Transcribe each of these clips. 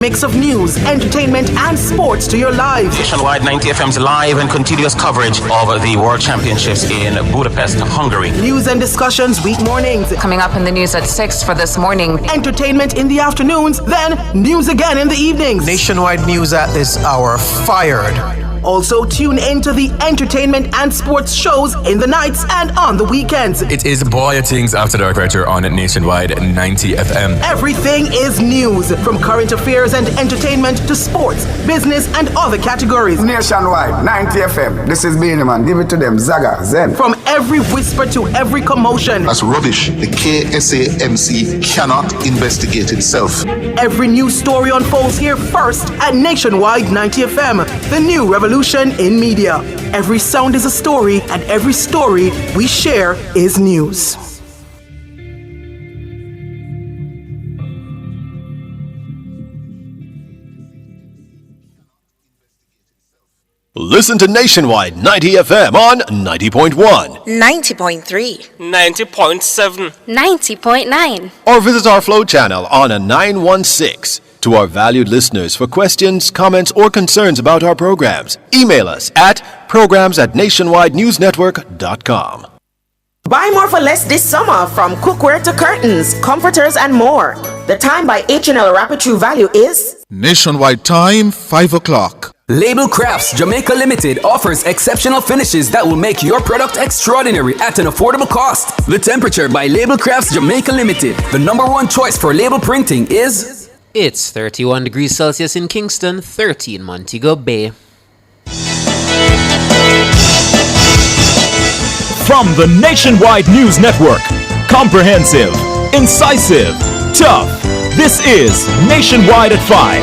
Mix of news, entertainment, and sports to your lives. Nationwide 90 FM's live and continuous coverage of the World Championships in Budapest, Hungary. News and discussions week mornings. Coming up in the news at 6 for this morning. Entertainment in the afternoons, then news again in the evenings. Nationwide news at this hour. Fired. Also tune into the entertainment and sports shows in the nights and on the weekends. It is Boy Things After Dark right here on Nationwide 90 FM. Everything is news, from current affairs and entertainment to sports, business, and other categories. Nationwide 90 FM. This is Beanie Man. Give it to them. Zaga, Zen. From every whisper to every commotion. That's rubbish. The KSAMC cannot investigate itself. Every news story unfolds here first at Nationwide 90 FM, the new revolution in media. Every sound is a story, and every story we share is news. Listen to Nationwide 90 FM on 90.1, 90.3, 90.7, 90.9, or visit our Flow channel on a 916. To our valued listeners, for questions, comments, or concerns about our programs, email us at programs@nationwidenewsnetwork.com. Buy more for less this summer, from cookware to curtains, comforters, and more. The time by H&L Rapid True Value is Nationwide time, 5 o'clock. Label Crafts Jamaica Limited offers exceptional finishes that will make your product extraordinary at an affordable cost. The Temperature by Label Crafts Jamaica Limited, the #1 choice for label printing, is... It's 31 degrees Celsius in Kingston, 30 in Montego Bay. From the Nationwide News Network, comprehensive, incisive, tough, this is Nationwide at 5.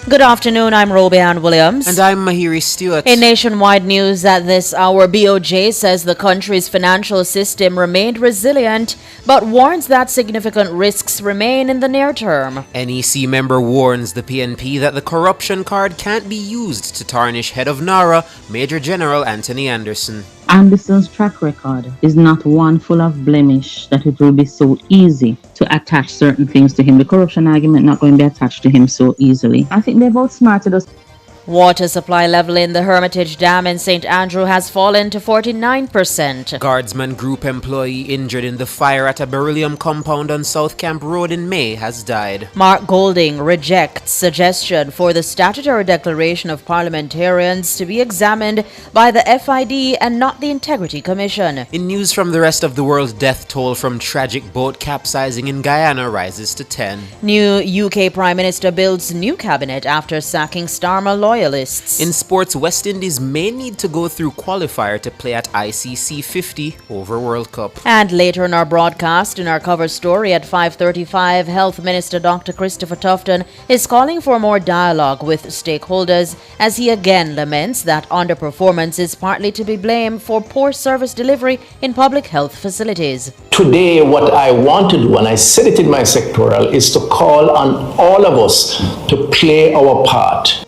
Good afternoon, I'm Robianne Williams. And I'm Mahiri Stewart. In Nationwide news at this hour, BOJ says the country's financial system remained resilient, but warns that significant risks remain in the near term. NEC member warns the PNP that the corruption card can't be used to tarnish head of NARA, Major General Anthony Anderson. Anderson's track record is not one full of blemish that it will be so easy to attach certain things to him. The corruption argument not going to be attached to him so easily. I think they've outsmarted us. Water supply level in the Hermitage Dam in St. Andrew has fallen to 49%. Guardsman Group employee injured in the fire at a beryllium compound on South Camp Road in May has died. Mark Golding rejects suggestion for the statutory declaration of parliamentarians to be examined by the FID and not the Integrity Commission. In news from the rest of the world, death toll from tragic boat capsizing in Guyana rises to 10. New UK Prime Minister builds new cabinet after sacking Starmer loyalists. In sports, West Indies may need to go through qualifier to play at ICC 50 over World Cup. And later in our broadcast, in our cover story at 5:35, Health Minister Dr. Christopher Tufton is calling for more dialogue with stakeholders as he again laments that underperformance is partly to be blamed for poor service delivery in public health facilities. Today, what I want to do, and I said it in my sectoral, is to call on all of us to play our part.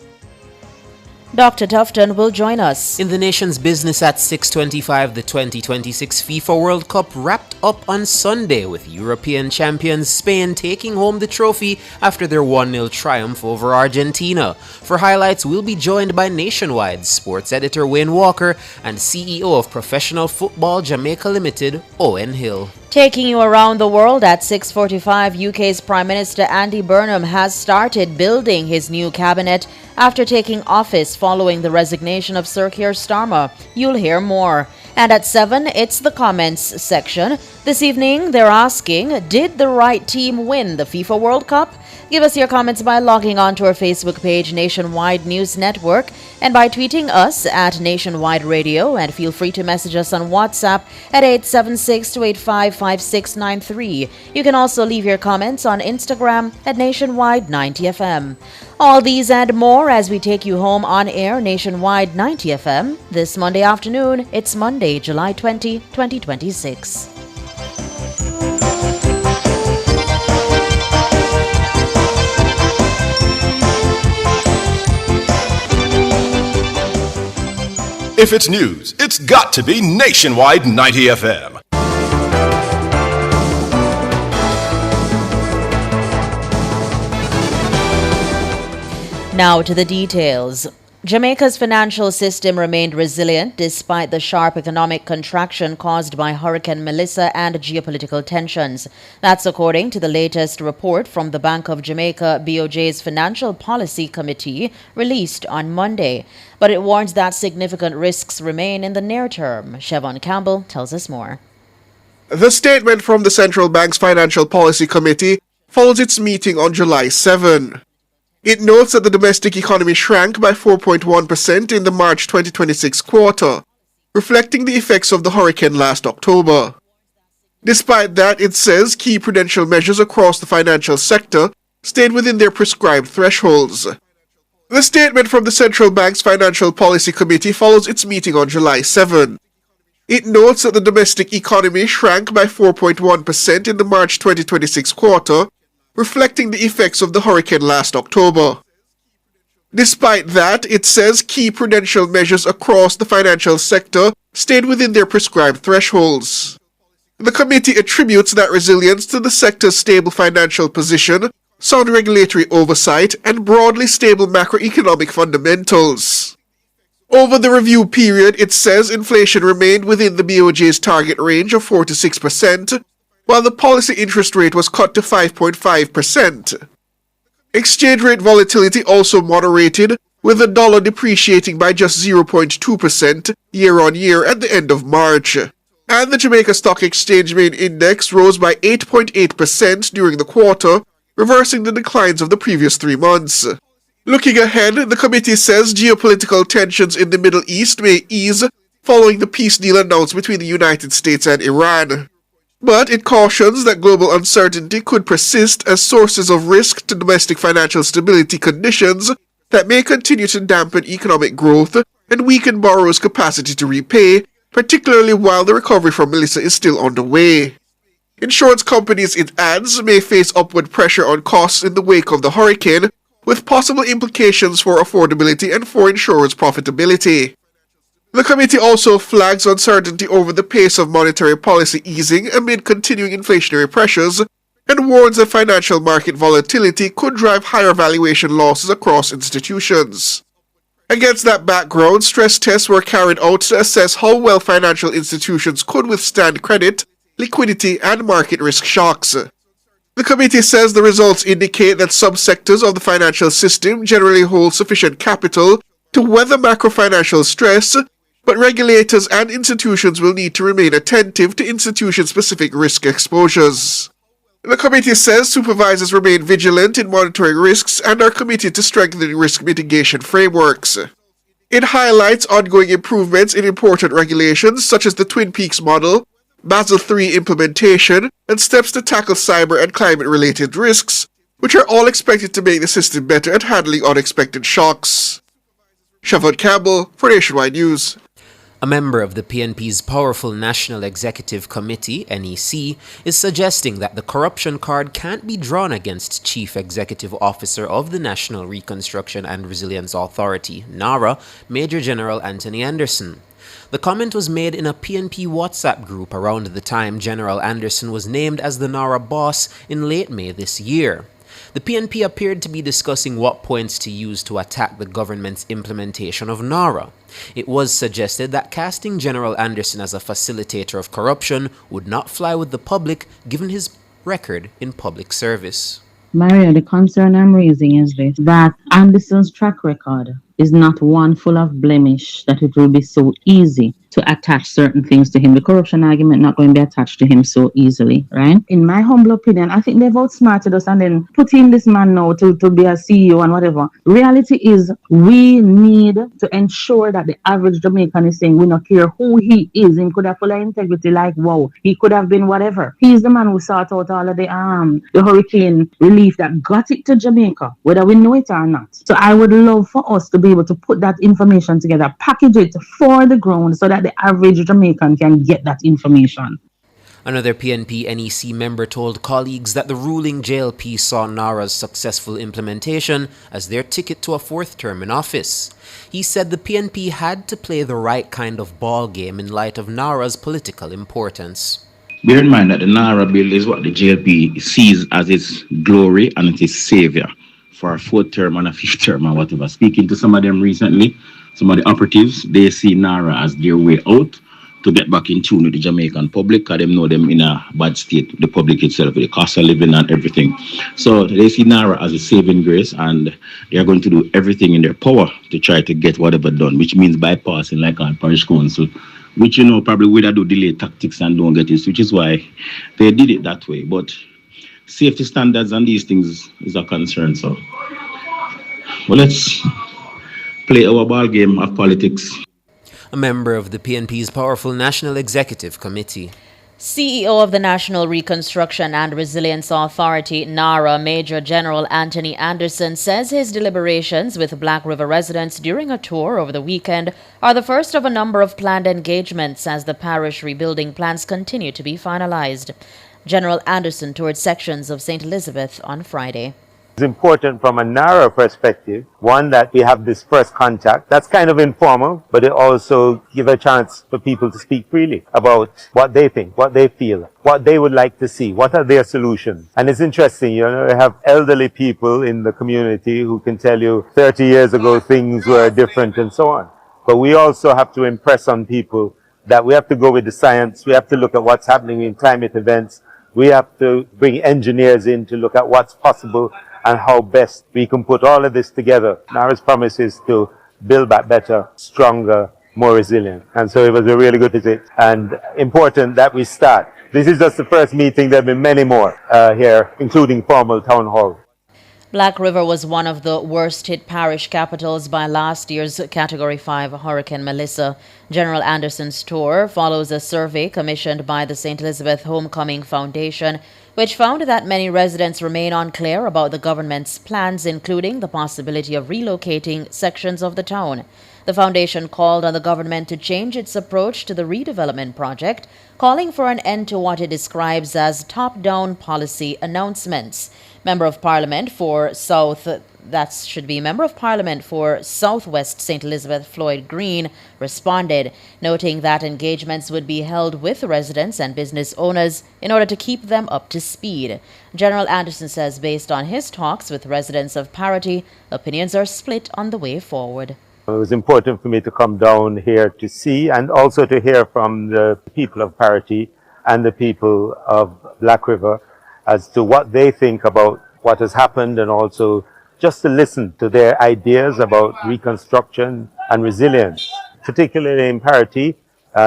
Dr. Tufton will join us. In the nation's business at 6:25, the 2026 FIFA World Cup wrapped up on Sunday with European champions Spain taking home the trophy after their 1-0 triumph over Argentina. For highlights, we'll be joined by Nationwide sports editor Wayne Walker and CEO of Professional Football Jamaica Limited, Owen Hill. Taking you around the world at 6:45, UK's Prime Minister Andy Burnham has started building his new cabinet after taking office following the resignation of Sir Keir Starmer. You'll hear more. And at 7, it's the comments section. This evening, they're asking, did the right team win the FIFA World Cup? Give us your comments by logging on to our Facebook page, Nationwide News Network, and by tweeting us at Nationwide Radio, and feel free to message us on WhatsApp at 876-285-5693. You can also leave your comments on Instagram at Nationwide 90 FM. All these and more as we take you home on air, Nationwide 90 FM. This Monday afternoon, it's Monday, July 20, 2026. If it's news, it's got to be Nationwide 90 FM. Now to the details. Jamaica's financial system remained resilient despite the sharp economic contraction caused by Hurricane Melissa and geopolitical tensions. That's according to the latest report from the Bank of Jamaica BOJ's Financial Policy Committee released on Monday. But it warns that significant risks remain in the near term. Siobhan Campbell tells us more. The statement from the Central Bank's Financial Policy Committee follows its meeting on July 7. It notes that the domestic economy shrank by 4.1% in the March 2026 quarter, reflecting the effects of the hurricane last October. Despite that, it says key prudential measures across the financial sector stayed within their prescribed thresholds. The statement from the Central Bank's Financial Policy Committee follows its meeting on July 7. It notes that the domestic economy shrank by 4.1% in the March 2026 quarter, reflecting the effects of the hurricane last October. Despite that, it says key prudential measures across the financial sector stayed within their prescribed thresholds. The committee attributes that resilience to the sector's stable financial position, sound regulatory oversight, and broadly stable macroeconomic fundamentals. Over the review period, it says inflation remained within the BOJ's target range of 4 to 6%, while the policy interest rate was cut to 5.5%. Exchange rate volatility also moderated, with the dollar depreciating by just 0.2% year-on-year at the end of March. And the Jamaica Stock Exchange Main Index rose by 8.8% during the quarter, reversing the declines of the previous 3 months. Looking ahead, the committee says geopolitical tensions in the Middle East may ease following the peace deal announced between the United States and Iran. But it cautions that global uncertainty could persist as sources of risk to domestic financial stability conditions that may continue to dampen economic growth and weaken borrowers' capacity to repay, particularly while the recovery from Melissa is still underway. Insurance companies, it adds, may face upward pressure on costs in the wake of the hurricane, with possible implications for affordability and for insurers' profitability. The committee also flags uncertainty over the pace of monetary policy easing amid continuing inflationary pressures and warns that financial market volatility could drive higher valuation losses across institutions. Against that background, stress tests were carried out to assess how well financial institutions could withstand credit, liquidity, and market risk shocks. The committee says the results indicate that some sectors of the financial system generally hold sufficient capital to weather macrofinancial stress, but regulators and institutions will need to remain attentive to institution-specific risk exposures. The committee says supervisors remain vigilant in monitoring risks and are committed to strengthening risk mitigation frameworks. It highlights ongoing improvements in important regulations such as the Twin Peaks model, Basel III implementation, and steps to tackle cyber and climate-related risks, which are all expected to make the system better at handling unexpected shocks. Siobhan Campbell for Nationwide News. A member of the PNP's powerful National Executive Committee, NEC, is suggesting that the corruption card can't be drawn against Chief Executive Officer of the National Reconstruction and Resilience Authority, NARA, Major General Anthony Anderson. The comment was made in a PNP WhatsApp group around the time General Anderson was named as the NARA boss in late May this year. The PNP appeared to be discussing what points to use to attack the government's implementation of NARA. It was suggested that casting General Anderson as a facilitator of corruption would not fly with the public given his record in public service. Maria, the concern I'm raising is this, that Anderson's track record is not one full of blemish that it will be so easy to attach certain things to him. The corruption argument not going to be attached to him so easily, right? In my humble opinion, I think they've outsmarted us and then putting this man now to be a CEO and whatever. Reality is we need to ensure that the average Jamaican is saying we don't care who he is. He could have full of integrity like, wow, he could have been whatever. He's the man who sought out all of the hurricane relief that got it to Jamaica, whether we know it or not. So I would love for us to be able to put that information together, package it for the ground so that the average Jamaican can get that information. Another PNP NEC member told colleagues that the ruling JLP saw NARA's successful implementation as their ticket to a fourth term in office. He said the PNP had to play the right kind of ball game in light of NARA's political importance. Bear in mind that the NARA bill is what the JLP sees as its glory and its savior. for a fourth term and a fifth term or whatever. Speaking to some of them recently, some of the operatives, they see NARA as their way out to get back in tune with the Jamaican public, because they know them in a bad state, the public itself, with the cost of living and everything. So they see NARA as a saving grace, and they are going to do everything in their power to try to get whatever done, which means bypassing like our parish council, which, you know, probably would have do delay tactics and don't get it, which is why they did it that way. But safety standards and these things is a concern. So, well, let's play our ball game of politics. A member of the PNP's powerful National Executive Committee. CEO of the National Reconstruction and Resilience Authority, NARA, Major General Anthony Anderson, says his deliberations with Black River residents during a tour over the weekend are the first of a number of planned engagements as the parish rebuilding plans continue to be finalized. General Anderson toured sections of St. Elizabeth on Friday. It's important from a NARA perspective, one, that we have this first contact. That's kind of informal, but it also gives a chance for people to speak freely about what they think, what they feel, what they would like to see, what are their solutions. And it's interesting, you know, we have elderly people in the community who can tell you 30 years ago things were different and so on. But we also have to impress on people that we have to go with the science. We have to look at what's happening in climate events. We have to bring engineers in to look at what's possible and how best we can put all of this together. NARA's promise is to build back better, stronger, more resilient. And so it was a really good visit and important that we start. This is just the first meeting. There have been many more here, including formal town hall. Black River was one of the worst-hit parish capitals by last year's Category 5 Hurricane Melissa. General Anderson's tour follows a survey commissioned by the St. Elizabeth Homecoming Foundation, which found that many residents remain unclear about the government's plans, including the possibility of relocating sections of the town. The foundation called on the government to change its approach to the redevelopment project, calling for an end to what it describes as top-down policy announcements. Member of Parliament for Southwest St. Elizabeth, Floyd Green, responded, noting that engagements would be held with residents and business owners in order to keep them up to speed. General Anderson says based on his talks with residents of Parity, opinions are split on the way forward. It was important for me to come down here to see and also to hear from the people of Parity and the people of Black River as to what they think about what has happened, and also just to listen to their ideas about reconstruction and resilience. Particularly in Parity,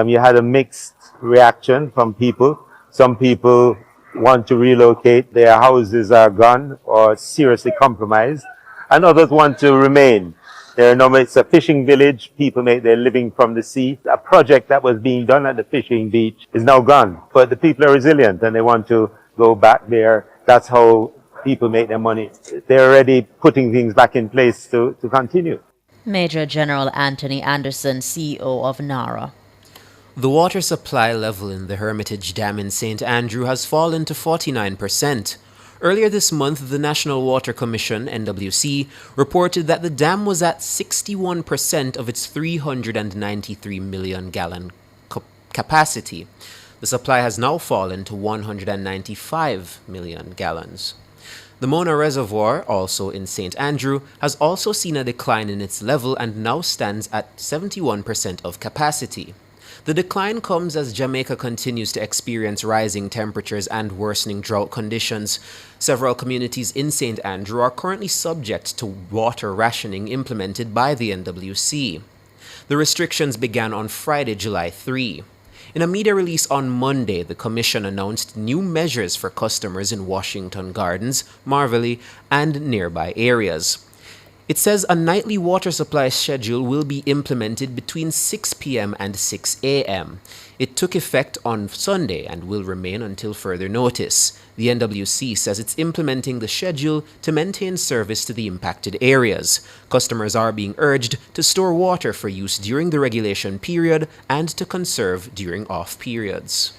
you had a mixed reaction from people. Some people want to relocate, their houses are gone or seriously compromised, and others want to remain. It's a fishing village. People make their living from the sea. A project that was being done at the fishing beach is now gone, but the people are resilient and they want to go back there. That's how people make their money. They're already putting things back in place to continue. Major General Anthony Anderson, CEO of NARA. The water supply level in the Hermitage Dam in St. Andrew has fallen to 49%. Earlier this month, the National Water Commission, NWC, reported that the dam was at 61% of its 393 million gallon capacity. The supply has now fallen to 195 million gallons. The Mona Reservoir, also in St. Andrew, has also seen a decline in its level and now stands at 71% of capacity. The decline comes as Jamaica continues to experience rising temperatures and worsening drought conditions. Several communities in St. Andrew are currently subject to water rationing implemented by the NWC. The restrictions began on Friday, July 3. In a media release on Monday, the Commission announced new measures for customers in Washington Gardens, Marvelly, and nearby areas. It says a nightly water supply schedule will be implemented between 6 p.m. and 6 a.m. It took effect on Sunday and will remain until further notice. The NWC says it's implementing the schedule to maintain service to the impacted areas. Customers are being urged to store water for use during the regulation period and to conserve during off periods.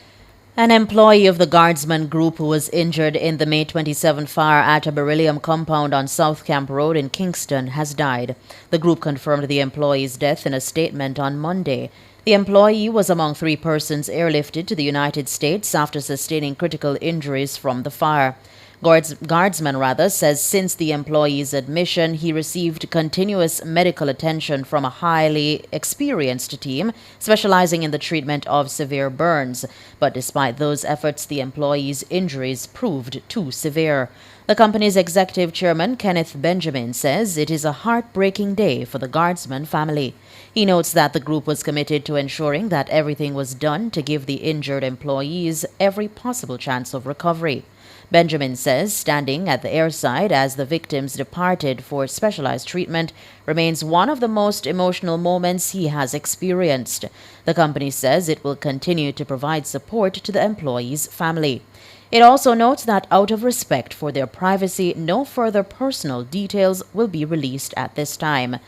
An employee of the Guardsman Group who was injured in the May 27 fire at a beryllium compound on South Camp Road in Kingston has died. The group confirmed the employee's death in a statement on Monday. The employee was among 3 persons airlifted to the United States after sustaining critical injuries from the fire. Guardsman says since the employee's admission, he received continuous medical attention from a highly experienced team specializing in the treatment of severe burns. But despite those efforts, the employee's injuries proved too severe. The company's executive chairman, Kenneth Benjamin, says it is a heartbreaking day for the Guardsman family. He notes that the group was committed to ensuring that everything was done to give the injured employees every possible chance of recovery. Benjamin says standing at the airside as the victims departed for specialized treatment remains one of the most emotional moments he has experienced. The company says it will continue to provide support to the employees' family. It also notes that out of respect for their privacy, no further personal details will be released at this time.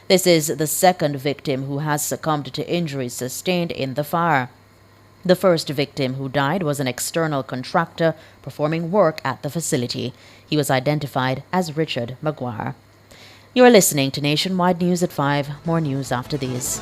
This is the second victim who has succumbed to injuries sustained in the fire. The first victim who died was an external contractor performing work at the facility. He was identified as Richard Maguire. You are listening to Nationwide News at 5. More news after these.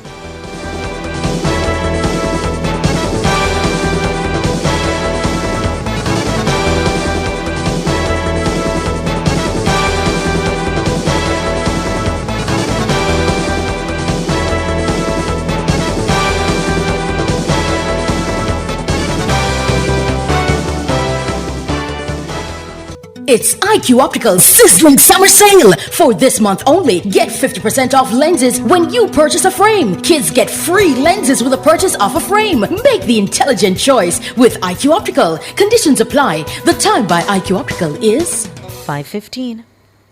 It's IQ Optical's sizzling summer sale. For this month only, get 50% off lenses when you purchase a frame. Kids get free lenses with a purchase of a frame. Make the intelligent choice with IQ Optical. Conditions apply. The time by IQ Optical is 5:15.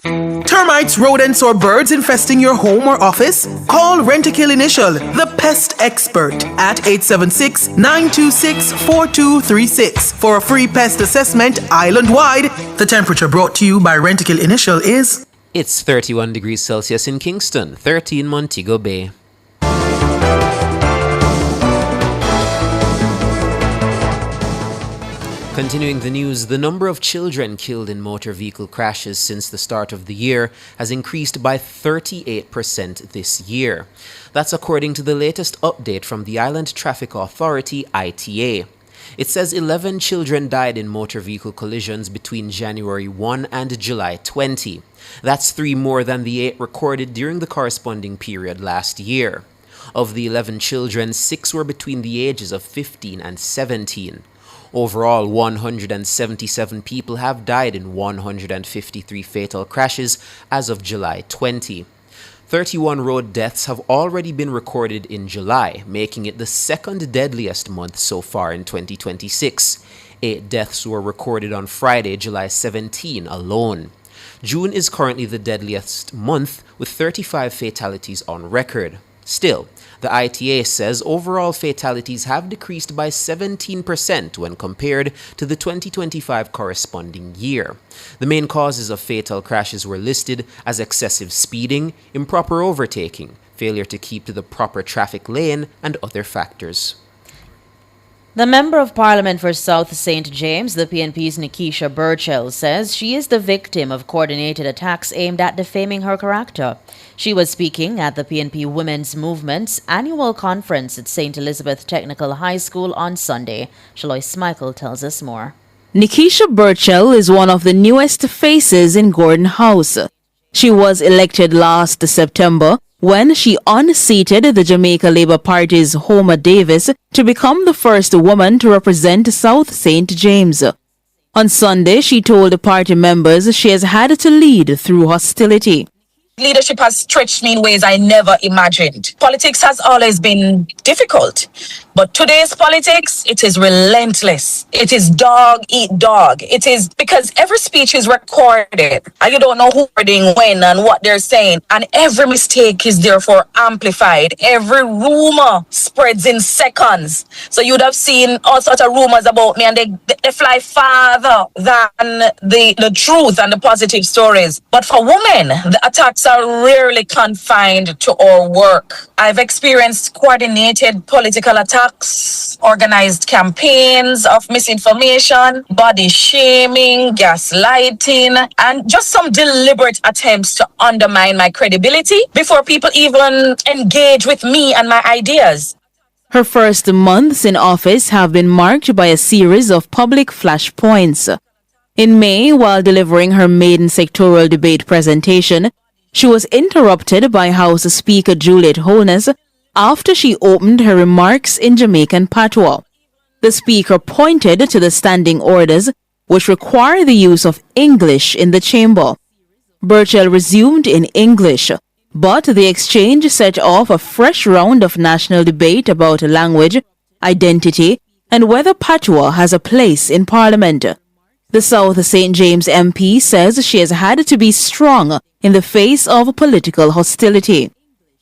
Termites, rodents, or birds infesting your home or office? Call Rentokil Initial, the pest expert, at 876-926-4236 for a free pest assessment island-wide. The temperature brought to you by Rentokil Initial is... It's 31 degrees Celsius in Kingston, 30 in Montego Bay. Continuing the news, the number of children killed in motor vehicle crashes since the start of the year has increased by 38% this year. That's according to the latest update from the Island Traffic Authority, ITA. It says 11 children died in motor vehicle collisions between January 1 and July 20. That's 3 more than the 8 recorded during the corresponding period last year. Of the 11 children, 6 were between the ages of 15 and 17. Overall, 177 people have died in 153 fatal crashes as of July 20. 31 road deaths have already been recorded in July, making it the second deadliest month so far in 2026. 8 deaths were recorded on Friday, July 17 alone. June is currently the deadliest month with 35 fatalities on record. Still, the ITA says overall fatalities have decreased by 17% when compared to the 2025 corresponding year. The main causes of fatal crashes were listed as excessive speeding, improper overtaking, failure to keep to the proper traffic lane, and other factors. The Member of Parliament for South St. James, the PNP's Nikisha Burchell, says she is the victim of coordinated attacks aimed at defaming her character. She was speaking at the PNP Women's Movement's annual conference at St. Elizabeth Technical High School on Sunday. Shalois Michael tells us more. Nikisha Burchell is one of the newest faces in Gordon House. She was elected last September when she unseated the Jamaica Labour Party's Homer Davis to become the first woman to represent South St. James. On Sunday, she told the party members she has had to lead through hostility. Leadership has stretched me in ways I never imagined. Politics has always been difficult, but today's politics, it is relentless. It is dog eat dog. It is because every speech is recorded and you don't know who's recording when and what they're saying, and every mistake is therefore amplified. Every rumor spreads in seconds. So you'd have seen all sorts of rumors about me and they fly farther than the truth and the positive stories. But for women, the attacks are rarely confined to our work. I've experienced coordinated political attacks, organized campaigns of misinformation, body shaming, gaslighting, and just some deliberate attempts to undermine my credibility before people even engage with me and my ideas. Her first months in office have been marked by a series of public flashpoints. In May, while delivering her maiden sectoral debate presentation, she was interrupted by House Speaker Juliet Holness after she opened her remarks in Jamaican patois. The Speaker pointed to the standing orders which require the use of English in the chamber. Burchell resumed in English, but the exchange set off a fresh round of national debate about language, identity, and whether patois has a place in Parliament. The South St. James MP says she has had to be strong in the face of political hostility.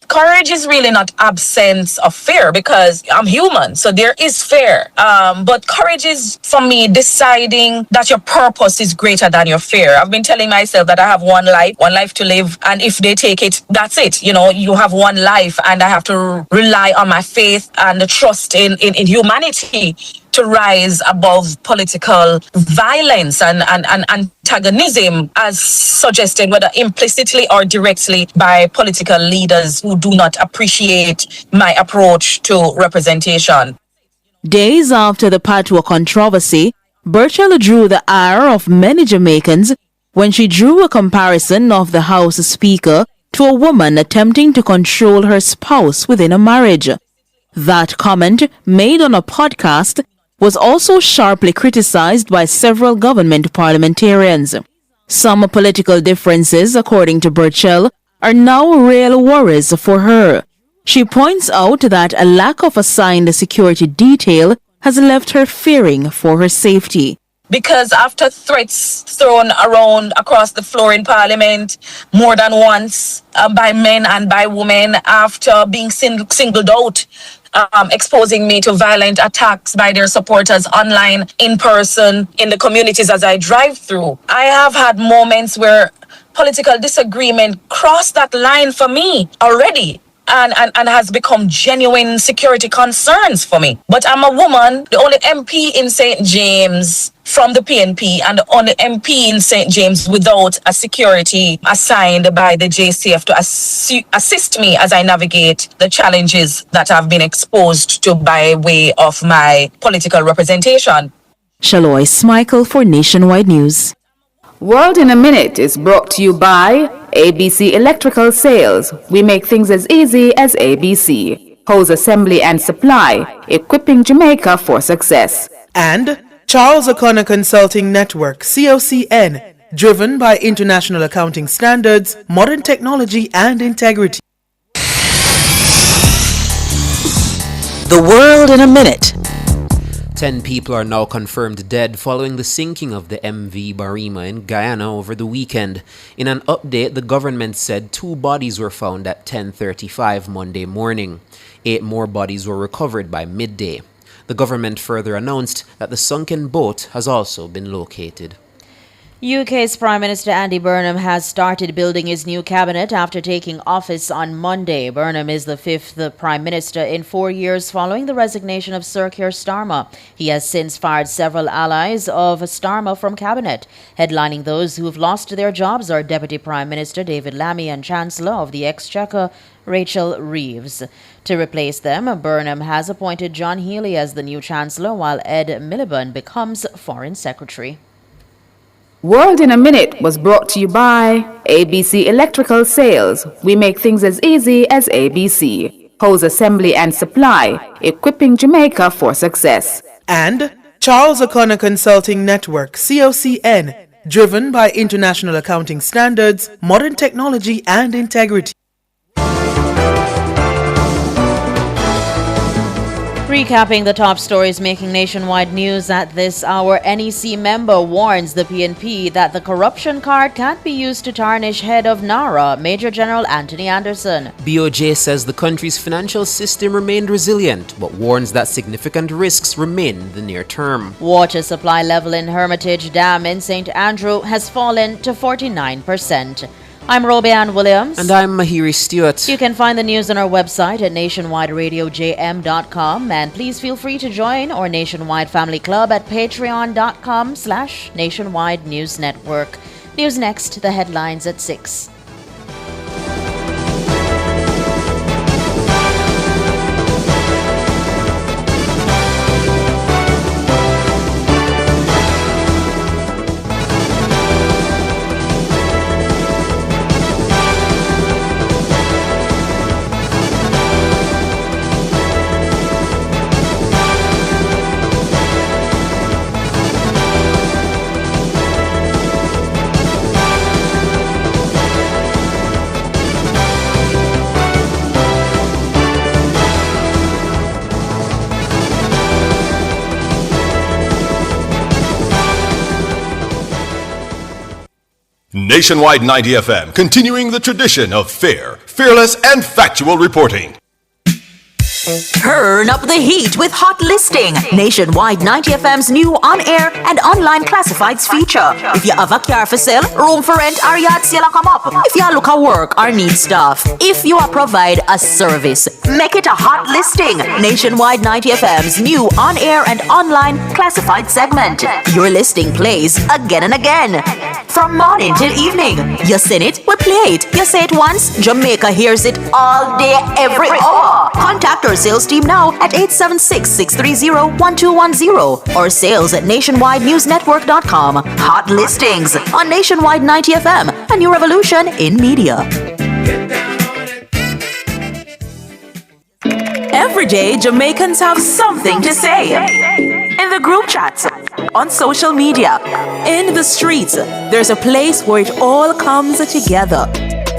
Courage is really not absence of fear, because I'm human, so there is fear. But courage is, for me, deciding that your purpose is greater than your fear. I've been telling myself that I have one life to live, and if they take it, that's it. You know, you have one life, and I have to rely on my faith and the trust in humanity to rise above political violence and antagonism, as suggested, whether implicitly or directly, by political leaders who do not appreciate my approach to representation. Days after the patois controversy, Burchell drew the ire of many Jamaicans when she drew a comparison of the House Speaker to a woman attempting to control her spouse within a marriage. That comment, made on a podcast, was also sharply criticized by several government parliamentarians. Some political differences, according to Burchell, are now real worries for her. She points out that a lack of assigned security detail has left her fearing for her safety. Because after threats thrown around across the floor in Parliament more than once by men and by women, after being singled out, exposing me to violent attacks by their supporters online, in person, in the communities as I drive through, I have had moments where political disagreement crossed that line for me already. And has become genuine security concerns for me. But I'm a woman, the only MP in St. James from the PNP, and the only MP in St. James without a security assigned by the JCF to assist me as I navigate the challenges that I've been exposed to by way of my political representation. Shalois Michael for Nationwide News. World in a Minute is brought to you by ABC Electrical Sales. We make things as easy as ABC. Hose assembly and supply, equipping Jamaica for success. And Charles O'Connor Consulting Network, COCN, driven by international accounting standards, modern technology, and integrity. The World in a Minute. 10 people are now confirmed dead following the sinking of the MV Barima in Guyana over the weekend. In an update, the government said 2 bodies were found at 10:35 Monday morning. 8 more bodies were recovered by midday. The government further announced that the sunken boat has also been located. UK's Prime Minister Andy Burnham has started building his new cabinet after taking office on Monday. Burnham is the 5th Prime Minister in 4 years following the resignation of Sir Keir Starmer. He has since fired several allies of Starmer from cabinet. Headlining those who have lost their jobs are Deputy Prime Minister David Lammy and Chancellor of the Exchequer Rachel Reeves. To replace them, Burnham has appointed John Healey as the new Chancellor, while Ed Miliband becomes Foreign Secretary. World in a Minute was brought to you by ABC Electrical Sales. We make things as easy as ABC. Hose assembly and supply, equipping Jamaica for success. And Charles O'Connor Consulting Network, COCN, driven by international accounting standards, modern technology, and integrity. Recapping the top stories making nationwide news at this hour, NEC member warns the PNP that the corruption card can't be used to tarnish head of NARA, Major General Anthony Anderson. BOJ says the country's financial system remained resilient, but warns that significant risks remain in the near term. Water supply level in Hermitage Dam in St. Andrew has fallen to 49%. I'm Robianne Williams. And I'm Mahiri Stewart. You can find the news on our website at nationwideradiojm.com, and please feel free to join our Nationwide Family Club at patreon.com/Nationwide News Network. News next, the headlines at 6. Nationwide 90 FM, continuing the tradition of fair, fearless, and factual reporting. Turn up the heat with Hot Listing, Nationwide 90 FM's new on-air and online classifieds feature. If you have a car for sale, room for rent, or yard sale come up. If you look at work or need stuff. If you provide a service, make it a Hot Listing, Nationwide 90 FM's new on-air and online classified segment. Your listing plays again and again. From morning till evening. You sing it, we play it. You say it once, Jamaica hears it all day, every hour. Contact our sales team now at 876-630-1210 or sales at nationwidenewsnetwork.com. Hot Listings on Nationwide 90 FM, a new revolution in media. Every day, Jamaicans have something to say. In the group chats, on social media, in the streets, there's a place where it all comes together.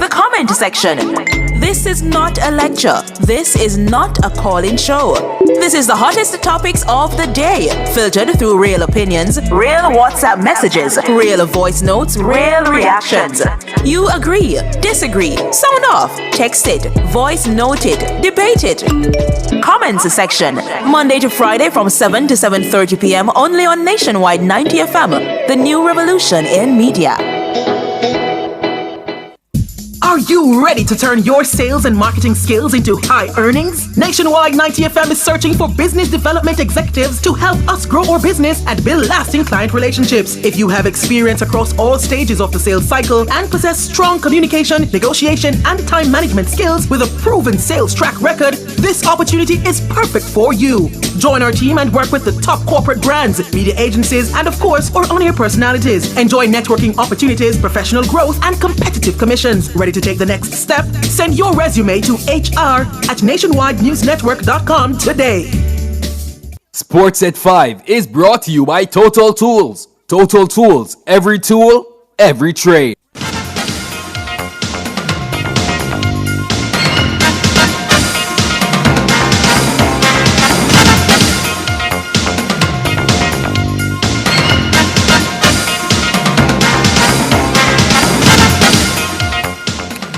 The comment section. This is not a lecture. This is not a call-in show. This is the hottest topics of the day, filtered through real opinions, real WhatsApp messages, real voice notes, real reactions. You agree, disagree, sound off, text it, voice note it, debate it. Comments section, Monday to Friday from 7 to 7:30 p.m. only on Nationwide 90 FM, the new revolution in media. Are you ready to turn your sales and marketing skills into high earnings? Nationwide 90 FM is searching for business development executives to help us grow our business and build lasting client relationships. If you have experience across all stages of the sales cycle and possess strong communication, negotiation, and time management skills with a proven sales track record, this opportunity is perfect for you. Join our team and work with the top corporate brands, media agencies, and of course, our on-air personalities. Enjoy networking opportunities, professional growth, and competitive commissions. Ready to take the next step? Send your resume to hr@nationwidenewsnetwork.com today. Sports at 5 is brought to you by Total Tools. Total Tools, every tool, every trade.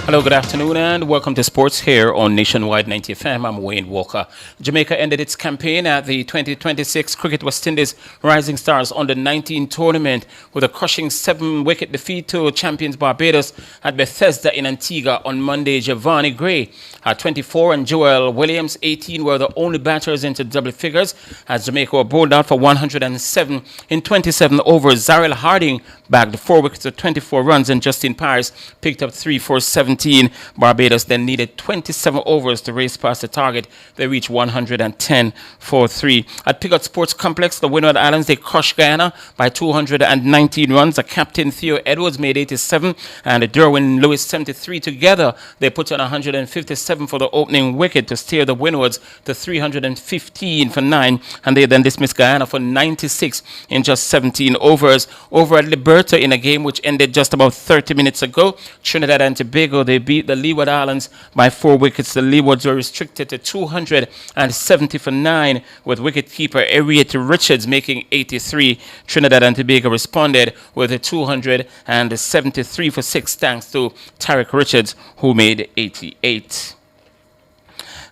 Hello, good afternoon, and welcome to Sports here on Nationwide 90 FM. I'm Wayne Walker. Jamaica ended its campaign at the 2026 Cricket West Indies Rising Stars Under-19 tournament with a crushing 7-wicket defeat to champions Barbados at Bethesda in Antigua on Monday. Giovanni Gray at 24 and Joel Williams, 18, were the only batters into double figures as Jamaica were bowled out for 107 in 27 overs. Zarel Harding bagged 4 wickets at 24 runs, and Justin Paris picked up 3 for 17. Barbados then needed 27 overs to race past the target. They reached 110 for 3. At Pigott Sports Complex, the Windward Islands, they crushed Guyana by 219 runs. The captain Theo Edwards made 87 and Derwin Lewis 73. Together, they put on 157 for the opening wicket to steer the Windwards to 315 for 9, and they then dismissed Guyana for 96 in just 17 overs. Over at Liberta, in a game which ended just about 30 minutes ago, Trinidad and Tobago, they beat the Leeward Islands by 4 wickets. The Leewards were restricted to 270 for 9, with wicketkeeper Ariette Richards making 83. Trinidad and Tobago responded with a 273 for 6, thanks to Tarek Richards, who made 88.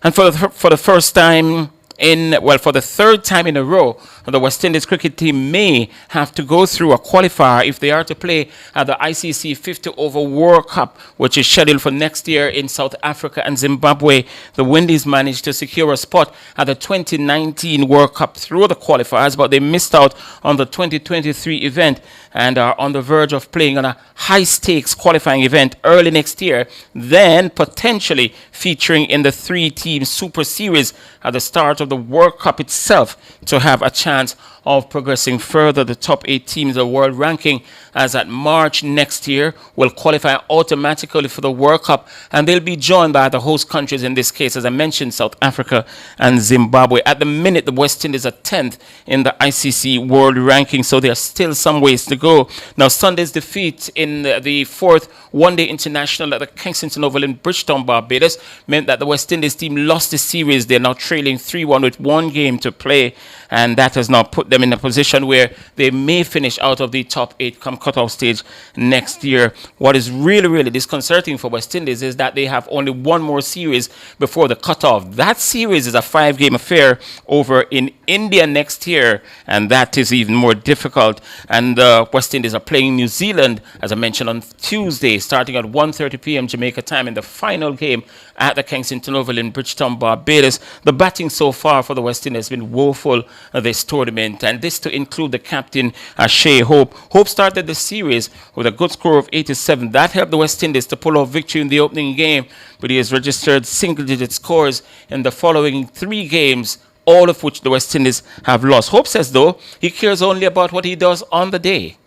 And for the first time for the third time in a row, the West Indies cricket team may have to go through a qualifier if they are to play at the ICC 50-over World Cup, which is scheduled for next year in South Africa and Zimbabwe. The Windies managed to secure a spot at the 2019 World Cup through the qualifiers, but they missed out on the 2023 event and are on the verge of playing on a high-stakes qualifying event early next year, then potentially featuring in the 3-team Super Series at the start of the World Cup itself to have a chance of progressing further. The top 8 teams of the world ranking as at March next year will qualify automatically for the World Cup, and they'll be joined by the host countries, in this case, as I mentioned, South Africa and Zimbabwe. At the minute, the West Indies are 10th in the ICC world ranking, so there's still some ways to go. Now, Sunday's defeat in the 4th one-day international at the Kensington Oval in Bridgetown, Barbados, meant that the West Indies team lost the series. They're now trailing 3-1 with 1 game to play, and that has now put them in a position where they may finish out of the top 8 come cutoff stage next year. What is really, really disconcerting for West Indies is that they have only one more series before the cutoff. That series is a 5-game affair over in India next year, and that is even more difficult. And West Indies are playing New Zealand, as I mentioned, on Tuesday, starting at 1:30 p.m. Jamaica time in the final game at the Kensington Oval in Bridgetown, Barbados. The batting so far for the West Indies has been woeful this tournament, and this to include the captain, Shea Hope. Hope started the series with a good score of 87. That helped the West Indies to pull off victory in the opening game, but he has registered single-digit scores in the following 3 games, all of which the West Indies have lost. Hope says, though, he cares only about what he does on the day.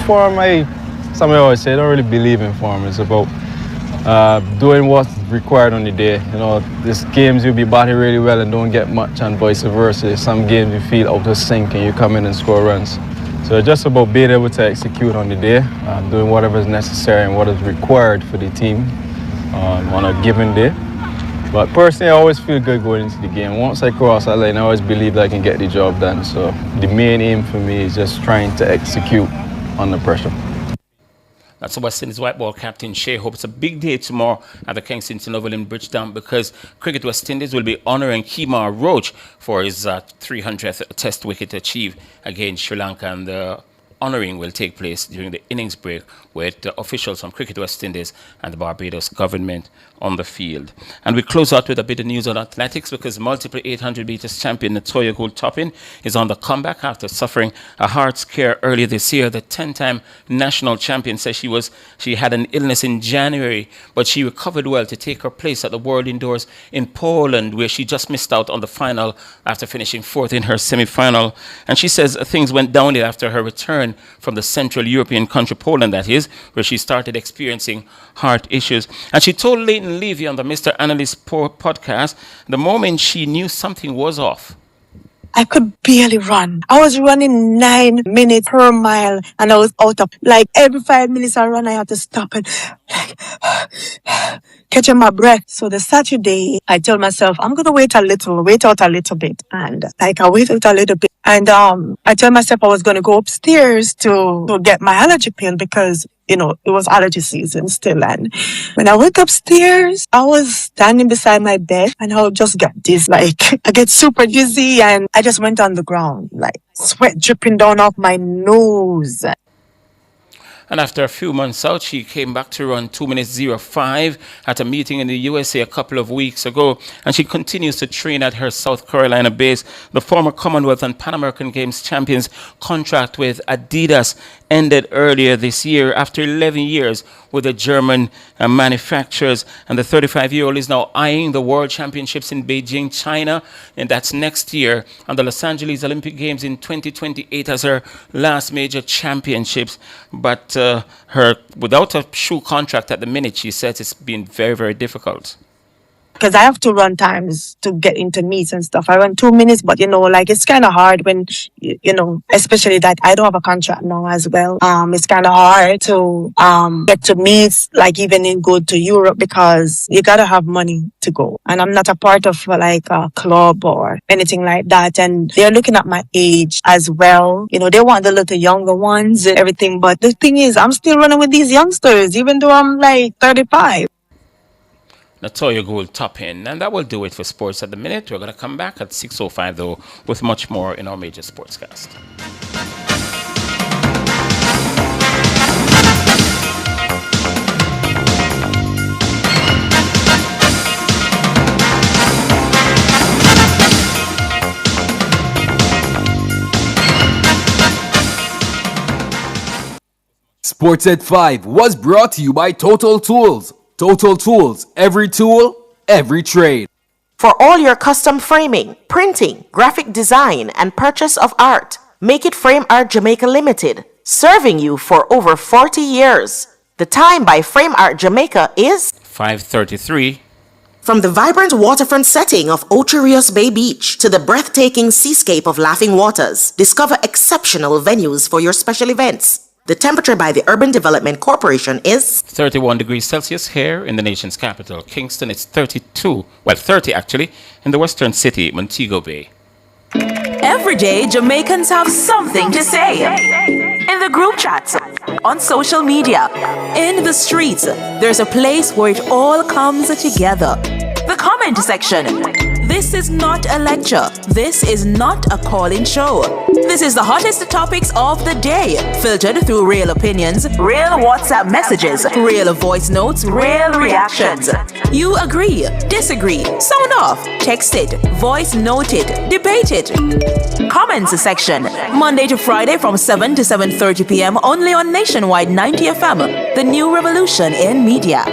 Form, somebody always say, I don't really believe in form. It's about doing what's required on the day. You know, these games you'll be batting really well and don't get much, and vice versa. Some games you feel out of sync and you come in and score runs. So it's just about being able to execute on the day, doing whatever is necessary and what is required for the team on a given day. But personally, I always feel good going into the game. Once I cross that line, I always believe that I can get the job done. So the main aim for me is just trying to execute under pressure. That's West Indies white ball captain Shea Hope. It's a big day tomorrow at the Kensington Oval in Bridgetown because Cricket West Indies will be honouring Kemar Roach for his 300th test wicket achieved against Sri Lanka, and the honouring will take place during the innings break with officials from Cricket West Indies and the Barbados government on the field. And we close out with a bit of news on athletics because multiple 800 meters champion Natoya Gould-Toppin is on the comeback after suffering a heart scare earlier this year. The 10-time national champion says she had an illness in January, but she recovered well to take her place at the World Indoors in Poland, where she just missed out on the final after finishing 4th in her semi-final. And she says things went downhill after her return from the Central European country, Poland that is, where she started experiencing heart issues. And she told Leighton Levy on the Mr. Analyst podcast the moment she knew something was off. I could barely run. I was running 9 minutes per mile and I was out of, like, every 5 minutes I run, I had to stop and catching my breath. So the Saturday, I told myself, I'm going to wait out a little bit. And like I waited a little bit. And I told myself I was going to go upstairs to get my allergy pill because, you know, it was allergy season still. And when I went upstairs, I was standing beside my bed and I just got dizzy. Like, I get super dizzy and I just went on the ground, like sweat dripping down off my nose. And after a few months out, she came back to run 2 minutes 05 at a meeting in the USA a couple of weeks ago. And she continues to train at her South Carolina base. The former Commonwealth and Pan American Games champions contract with Adidas ended earlier this year after 11 years with the German manufacturers. And the 35-year-old is now eyeing the World Championships in Beijing, China. And that's next year. And the Los Angeles Olympic Games in 2028 as her last major championships. But her, without a shoe contract at the minute, she says it's been very, very difficult. Because I have to run times to get into meets and stuff. I run 2 minutes, but you know, like it's kind of hard when, you know, especially that I don't have a contract now as well. It's kind of hard to get to meets, like even go to Europe because you gotta have money to go. And I'm not a part of like a club or anything like that. And they're looking at my age as well. You know, they want the little younger ones and everything. But the thing is, I'm still running with these youngsters, even though I'm like 35. Natoya Gould-Toppin. And that will do it for sports at the minute. We're going to come back at 6:05 though with much more in our major sportscast. Sports at 5 was brought to you by Total Tools. Total Tools, every tool, every trade. For all your custom framing, printing, graphic design, and purchase of art, Make It Frame Art Jamaica Limited, serving you for over 40 years. The time by Frame Art Jamaica is 5:33. From the vibrant waterfront setting of Ocho Rios Bay Beach to the breathtaking seascape of Laughing Waters, discover exceptional venues for your special events. The temperature by the Urban Development Corporation is 31 degrees Celsius here in the nation's capital, Kingston. It's 30 actually, in the western city, Montego Bay. Every day, Jamaicans have something to say. In the group chats, on social media, in the streets, there's a place where it all comes together. The comment section. This is not a lecture. This is not a call-in show. This is the hottest topics of the day, filtered through real opinions, real WhatsApp messages, real voice notes, real reactions. You agree, disagree, sound off, text it, voice note it, debate it. Comments section, Monday to Friday from 7 to 7:30 p.m. only on Nationwide 90 FM, the new revolution in media.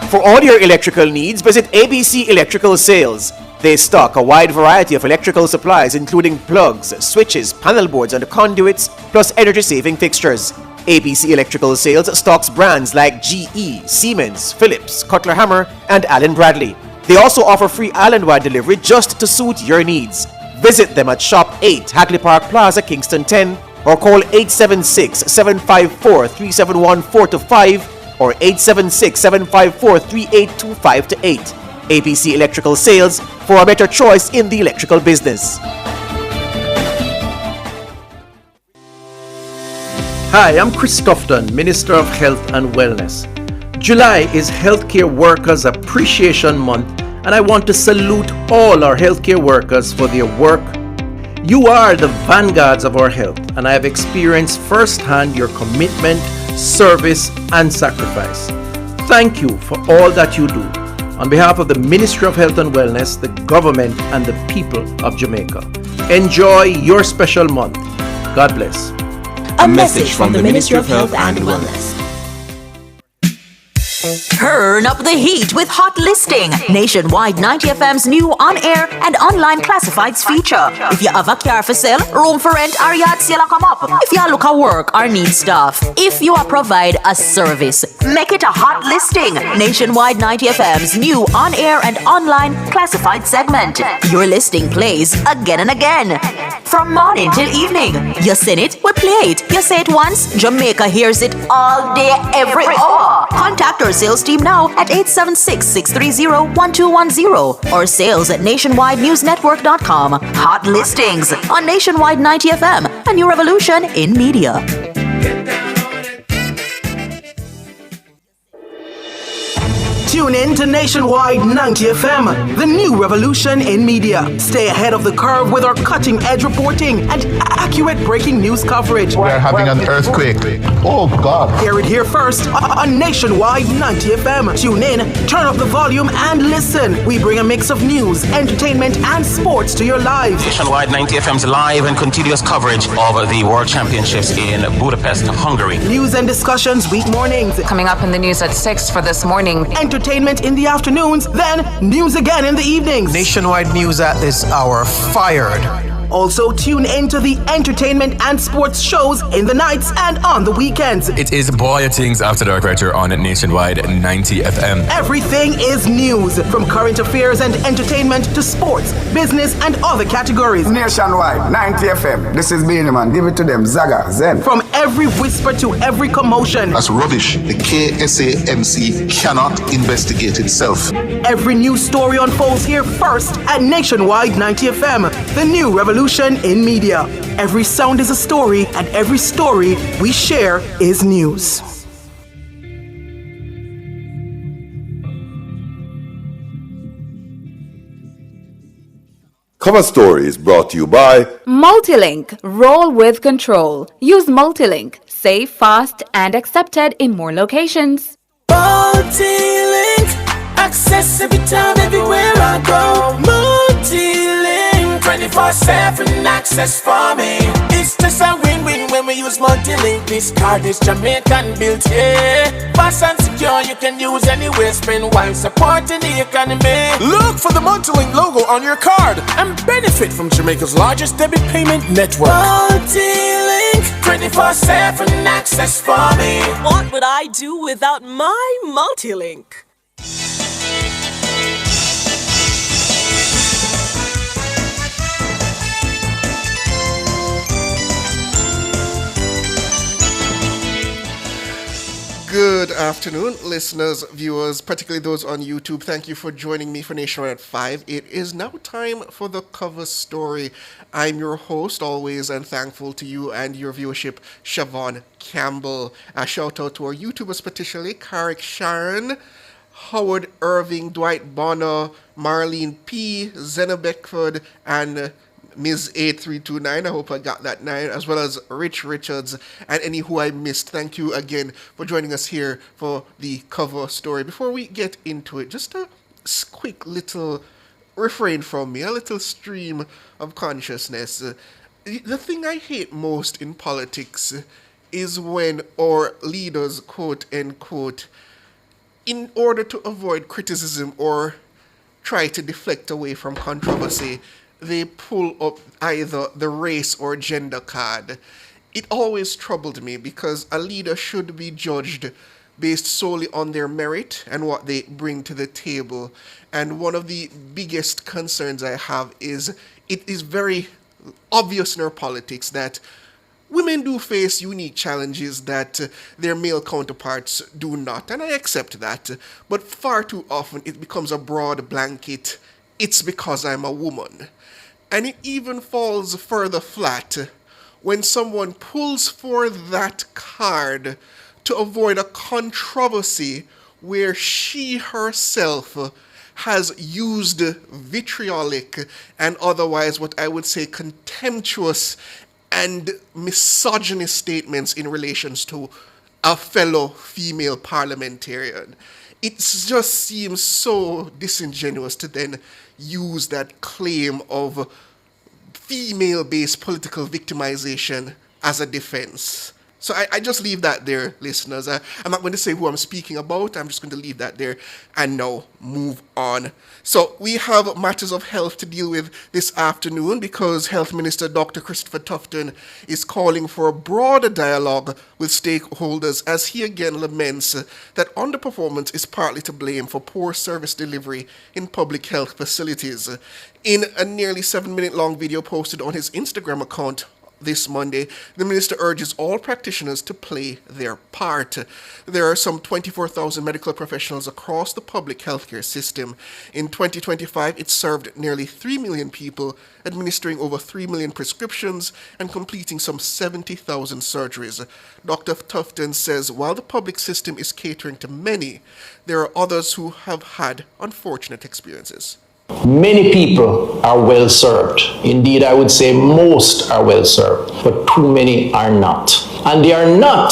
For all your electrical needs, visit ABC Electrical Sales. They stock a wide variety of electrical supplies including plugs, switches, panel boards and conduits, plus energy-saving fixtures. ABC Electrical Sales stocks brands like GE, Siemens, Philips, Cutler Hammer and Allen Bradley. They also offer free island-wide delivery just to suit your needs. Visit them at Shop 8, Hagley Park Plaza, Kingston 10 or call 876-754-3714-5 or 876-754-3825-8. ABC Electrical Sales for a better choice in the electrical business. Hi, I'm Chris Tufton, Minister of Health and Wellness. July is Healthcare Workers Appreciation Month, and I want to salute all our healthcare workers for their work. You are the vanguards of our health, and I have experienced firsthand your commitment, service and sacrifice. Thank you for all that you do. On behalf of the Ministry of Health and Wellness, the government and the people of Jamaica. Enjoy your special month. God bless. A message from the Ministry of Health and Wellness. Turn up the heat with Hot Listing, Nationwide 90 FM's new on-air and online classifieds feature. If you have a car for sale, room for rent, or yard sale come up. If you look at work or need stuff. If you provide a service, make it a Hot Listing, Nationwide 90 FM's new on-air and online classified segment. Your listing plays again and again. From morning till evening. You sing it, we play it. You say it once, Jamaica hears it all day, every hour. Contact our sales team now at 876-630-1210 or sales at nationwidenewsnetwork.com. Hot Listings on Nationwide 90 FM, a new revolution in media. Tune in to Nationwide 90 FM, the new revolution in media. Stay ahead of the curve with our cutting-edge reporting and accurate breaking news coverage. We are having an earthquake. Oh, God. Hear it here first on Nationwide 90 FM. Tune in, turn up the volume, and listen. We bring a mix of news, entertainment, and sports to your lives. Nationwide 90 FM's live and continuous coverage of the World Championships in Budapest, Hungary. News and discussions week mornings. Coming up in the news at 6 for this morning. Entertainment in the afternoons, then news again in the evenings. Nationwide news at this hour, fired. Also, tune into the entertainment and sports shows in the nights and on the weekends. It is Boy Things After Dark right here on Nationwide 90 FM. Everything is news, from current affairs and entertainment to sports, business, and other categories. Nationwide 90 FM. This is Beanie Man. Give it to them. Zaga, Zen. From every whisper to every commotion. That's rubbish. The KSAMC cannot investigate itself. Every news story unfolds here first at Nationwide 90 FM, the new revolution in media. Every sound is a story, and every story we share is news. Cover Story is brought to you by Multilink. Roll with control. Use Multilink. Safe, fast, and accepted in more locations. Multilink. Access every time, everywhere I go. Multilink. 24/7 access for me. It's just a win-win when we use Multilink. This card is Jamaican built, yeah. Fast and secure, you can use anywhere. Spend while supporting the economy. Look for the Multilink logo on your card and benefit from Jamaica's largest debit payment network. Multilink. 24/7 access for me. What would I do without my Multilink? Good afternoon, listeners, viewers, particularly those on YouTube. Thank you for joining me for Nationwide at 5. It is now time for the cover story. I'm your host, always, and thankful to you and your viewership, Siobhan Campbell. A shout out to our YouTubers, particularly Carrick Sharon, Howard Irving, Dwight Bonner, Marlene P., Zena Beckford, and Ms. 8329, I hope I got that 9, as well as Rich Richards, and any who I missed. Thank you again for joining us here for the cover story. Before we get into it, just a quick little refrain from me, a little stream of consciousness. The thing I hate most in politics is when our leaders, quote unquote, in order to avoid criticism or try to deflect away from controversy, they pull up either the race or gender card. It always troubled me because a leader should be judged based solely on their merit and what they bring to the table. And one of the biggest concerns I have is it is very obvious in our politics that women do face unique challenges that their male counterparts do not, and I accept that. But far too often it becomes a broad blanket, it's because I'm a woman. And it even falls further flat when someone pulls for that card to avoid a controversy where she herself has used vitriolic and otherwise what I would say contemptuous and misogynist statements in relations to a fellow female parliamentarian. It just seems so disingenuous to then use that claim of female-based political victimization as a defense. So I just leave that there, listeners. I'm not going to say who I'm speaking about. I'm just going to leave that there and now move on. So we have matters of health to deal with this afternoon because Health Minister Dr. Christopher Tufton is calling for a broader dialogue with stakeholders as he again laments that underperformance is partly to blame for poor service delivery in public health facilities. In a nearly 7-minute long video posted on his Instagram account this Monday, the minister urges all practitioners to play their part. There are some 24,000 medical professionals across the public healthcare system. In 2025, it served nearly 3 million people, administering over 3 million prescriptions and completing some 70,000 surgeries. Dr. Tufton says while the public system is catering to many, there are others who have had unfortunate experiences. Many people are well served. Indeed, I would say most are well served, but too many are not. And they are not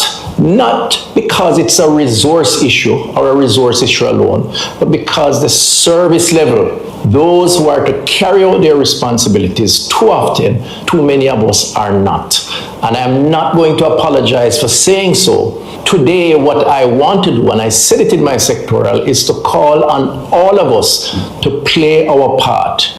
because it's a resource issue or a resource issue alone, but because the service level, those who are to carry out their responsibilities, too often, too many of us are not. And I'm not going to apologize for saying so. Today, what I want to do, and I said it in my sectoral, is to call on all of us to play our part.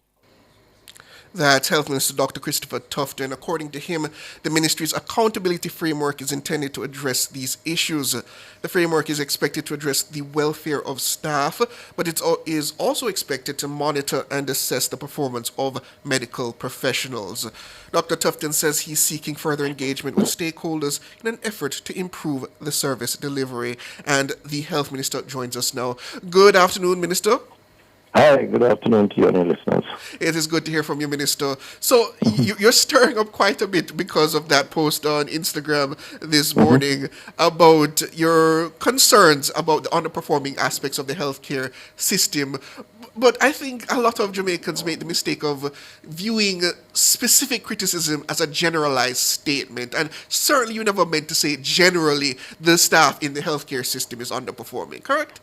That's Health Minister Dr. Christopher Tufton. According to him, the ministry's accountability framework is intended to address these issues. The framework is expected to address the welfare of staff, but it is also expected to monitor and assess the performance of medical professionals. Dr. Tufton says he's seeking further engagement with stakeholders in an effort to improve the service delivery. And the Health Minister joins us now. Good afternoon, Minister. Hi, good afternoon to you and your listeners. It is good to hear from you, Minister. So you're stirring up quite a bit because of that post on Instagram this morning about your concerns about the underperforming aspects of the healthcare system. But I think a lot of Jamaicans make the mistake of viewing specific criticism as a generalized statement. And certainly you never meant to say generally the staff in the healthcare system is underperforming, correct?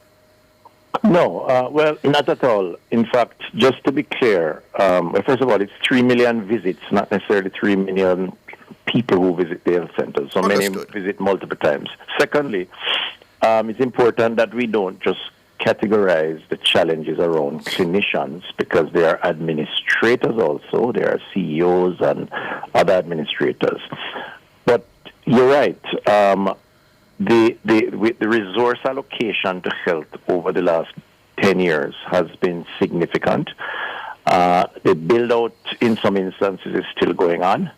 No, well, not at all. In fact, just to be clear, first of all, it's 3 million visits, not necessarily 3 million people who visit the health centers. So many visit multiple times. Secondly, it's important that we don't just categorize the challenges around clinicians because they are administrators also. There are CEOs and other administrators. But you're right. The resource allocation to health over the last 10 years has been significant. The build-out in some instances is still going on.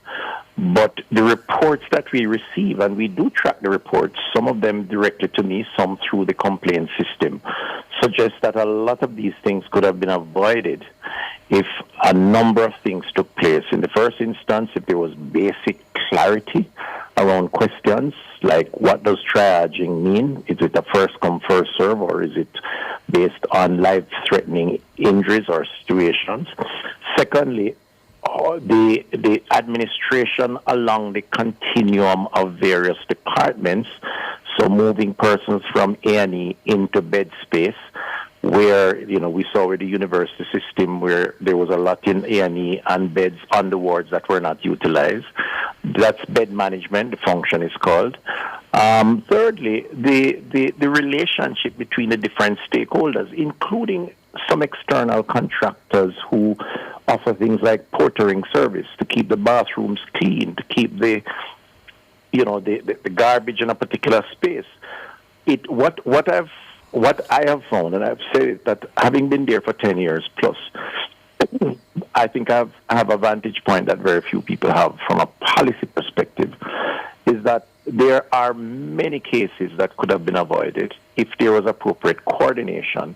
But the reports that we receive, and we do track the reports, some of them directly to me, some through the complaint system, suggest that a lot of these things could have been avoided if a number of things took place. In the first instance, if there was basic clarity around questions, like what does triaging mean? Is it a first come, first serve, or is it based on life-threatening injuries or situations? Secondly, the administration along the continuum of various departments, so moving persons from A&E into bed space, where, we saw with the university system where there was a lot in A&E and beds on the wards that were not utilized. That's bed management, the function is called. Thirdly, the relationship between the different stakeholders, including some external contractors who offer things like portering service to keep the bathrooms clean, to keep the garbage in a particular space. What I have found, and I've said it, that having been there for 10 years plus, I think I have a vantage point that very few people have from a policy perspective, is that there are many cases that could have been avoided if there was appropriate coordination.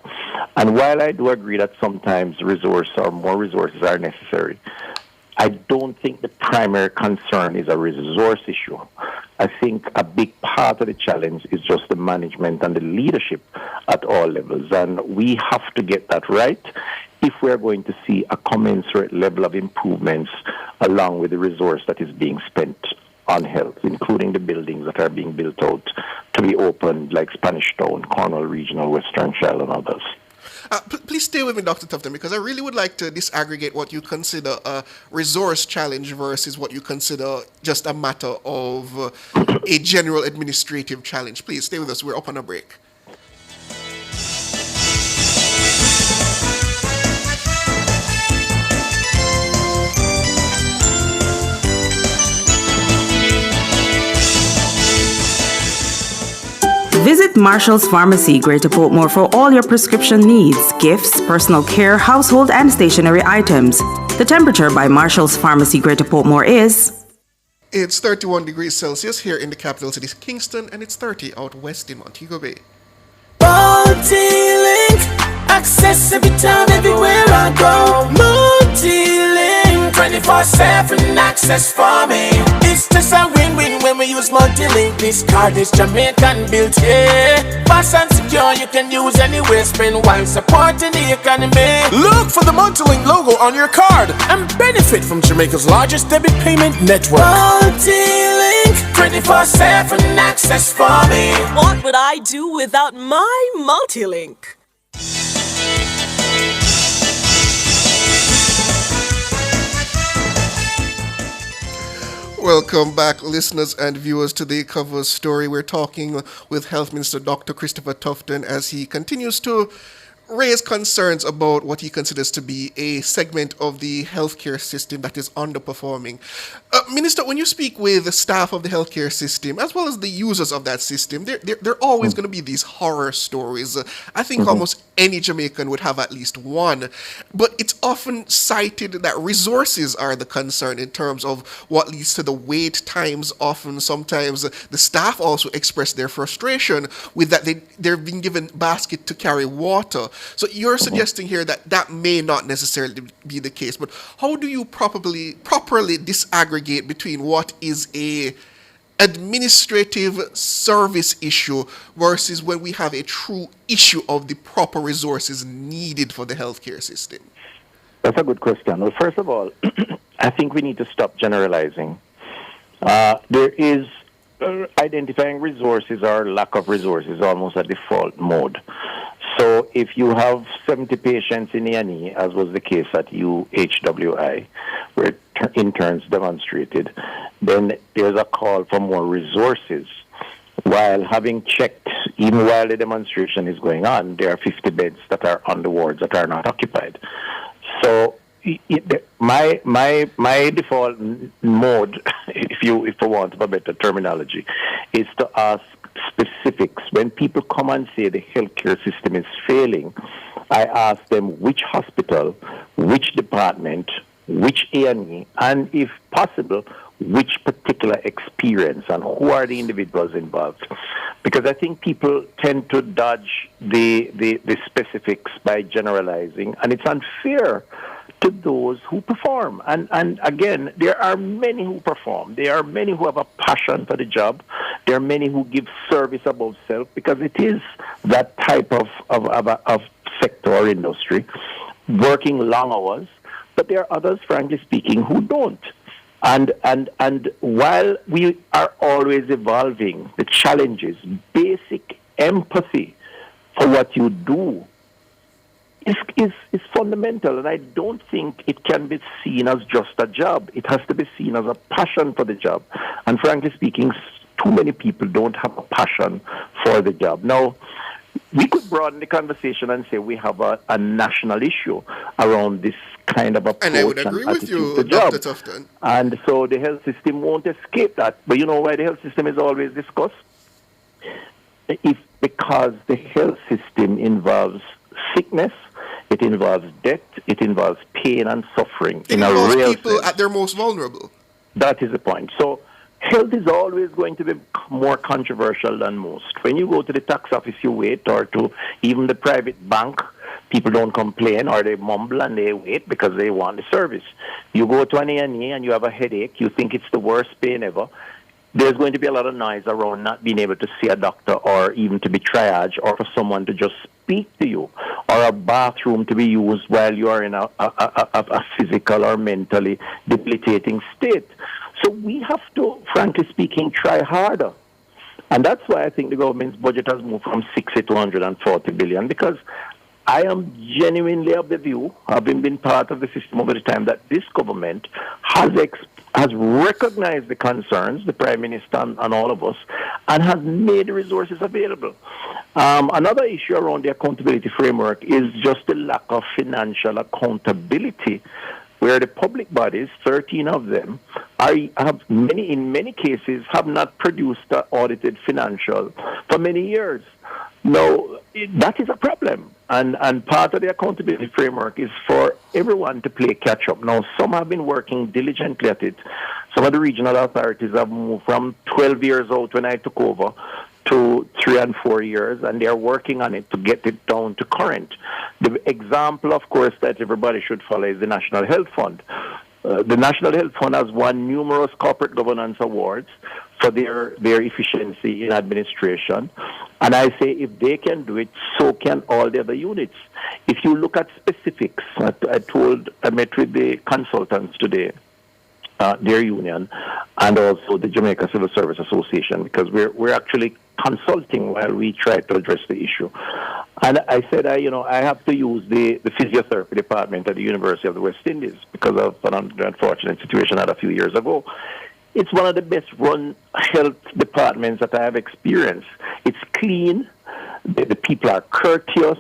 And while I do agree that sometimes more resources are necessary, I don't think the primary concern is a resource issue. I think a big part of the challenge is just the management and the leadership at all levels. And we have to get that right if we're going to see a commensurate level of improvements along with the resource that is being spent on health, including the buildings that are being built out to be opened, like Spanish Town, Cornwall Regional, Western Shell, and others. Please stay with me, Dr. Tufton, because I really would like to disaggregate what you consider a resource challenge versus what you consider just a matter of a general administrative challenge. Please stay with us. We're up on a break. Visit Marshall's Pharmacy, Greater Portmore, for all your prescription needs, gifts, personal care, household, and stationery items. The temperature by Marshall's Pharmacy, Greater Portmore is... It's 31 degrees Celsius here in the capital city, Kingston, and it's 30 out west in Montego Bay. Multi-link, access every time, everywhere I go. Multi-link, 24/7 access for me. It's just a win-win when we use multi-link. This card is Jamaican built, yeah. Fast and secure, you can use anywhere. Spend while supporting the economy. Look for the multi-link logo on your card and benefit from Jamaica's largest debit payment network. Multi-link, 24/7 access for me. What would I do without my multi-link? Welcome back, listeners and viewers, to the cover story. We're talking with Health Minister Dr. Christopher Tufton as he continues to raise concerns about what he considers to be a segment of the healthcare system that is underperforming. Minister, when you speak with the staff of the healthcare system, as well as the users of that system, there are always going to be these horror stories. I think almost any Jamaican would have at least one. But it's often cited that resources are the concern in terms of what leads to the wait times. Often, sometimes the staff also express their frustration with that they're being given basket to carry water. So you're suggesting here that that may not necessarily be the case, but how do you properly disaggregate between what is a administrative service issue versus when we have a true issue of the proper resources needed for the healthcare system? That's a good question. Well, first of all, I think we need to stop generalizing. There is identifying resources or lack of resources almost a default mode. So if you have 70 patients in A&E, as was the case at UHWI, where interns demonstrated, then there's a call for more resources. While having checked, even while the demonstration is going on, there are 50 beds that are on the wards that are not occupied. So my default mode, if you want a better terminology, is to ask specifics. When people come and say the healthcare system is failing, I ask them which hospital, which department, which A&E, and if possible, which particular experience and who are the individuals involved. Because I think people tend to dodge the specifics by generalizing, and it's unfair to those who perform. And again, there are many who perform. There are many who have a passion for the job. There are many who give service above self, because it is that type of sector or industry, working long hours. But there are others, frankly speaking, who don't. And while we are always evolving, the challenges, basic empathy for what you do is fundamental. And I don't think it can be seen as just a job. It has to be seen as a passion for the job. And frankly speaking, too many people don't have a passion for the job. Now, we could broaden the conversation and say we have a national issue around this kind of approach. And I would agree with you, Dr. Tufton. And so the health system won't escape that. But you know why the health system is always discussed? Because the health system involves sickness, it involves death, it involves pain and suffering. It involves people at their most vulnerable. That is the point. So health is always going to be more controversial than most. When you go to the tax office, you wait, or to even the private bank, people don't complain, or they mumble and they wait because they want the service. You go to an A&E and you have a headache, you think it's the worst pain ever. There's going to be a lot of noise around not being able to see a doctor, or even to be triaged, or for someone to just speak to you, or a bathroom to be used while you are in a physical or mentally debilitating state. So we have to, frankly speaking, try harder. And that's why I think the government's budget has moved from 60 to 140 billion, because I am genuinely of the view, having been part of the system over the time, that this government has recognized the concerns, the Prime Minister and all of us, and has made the resources available. Another issue around the accountability framework is just the lack of financial accountability, where the public bodies, 13 of them, in many cases have not produced audited financial for many years. Now, that is a problem. And part of the accountability framework is for everyone to play catch-up. Now, some have been working diligently at it. Some of the regional authorities have moved from 12 years old when I took over to 3 and 4 years, and they are working on it to get it down to current. The example, of course, that everybody should follow is the National Health Fund. The National Health Fund has won numerous corporate governance awards for their efficiency in administration. And I say if they can do it, so can all the other units. If you look at specifics, I met with the consultants today, their union, and also the Jamaica Civil Service Association, because we're actually consulting while we try to address the issue. And I said, I have to use the physiotherapy department at the University of the West Indies because of an unfortunate situation I had a few years ago. It's one of the best run health departments that I have experienced. It's clean. The people are courteous.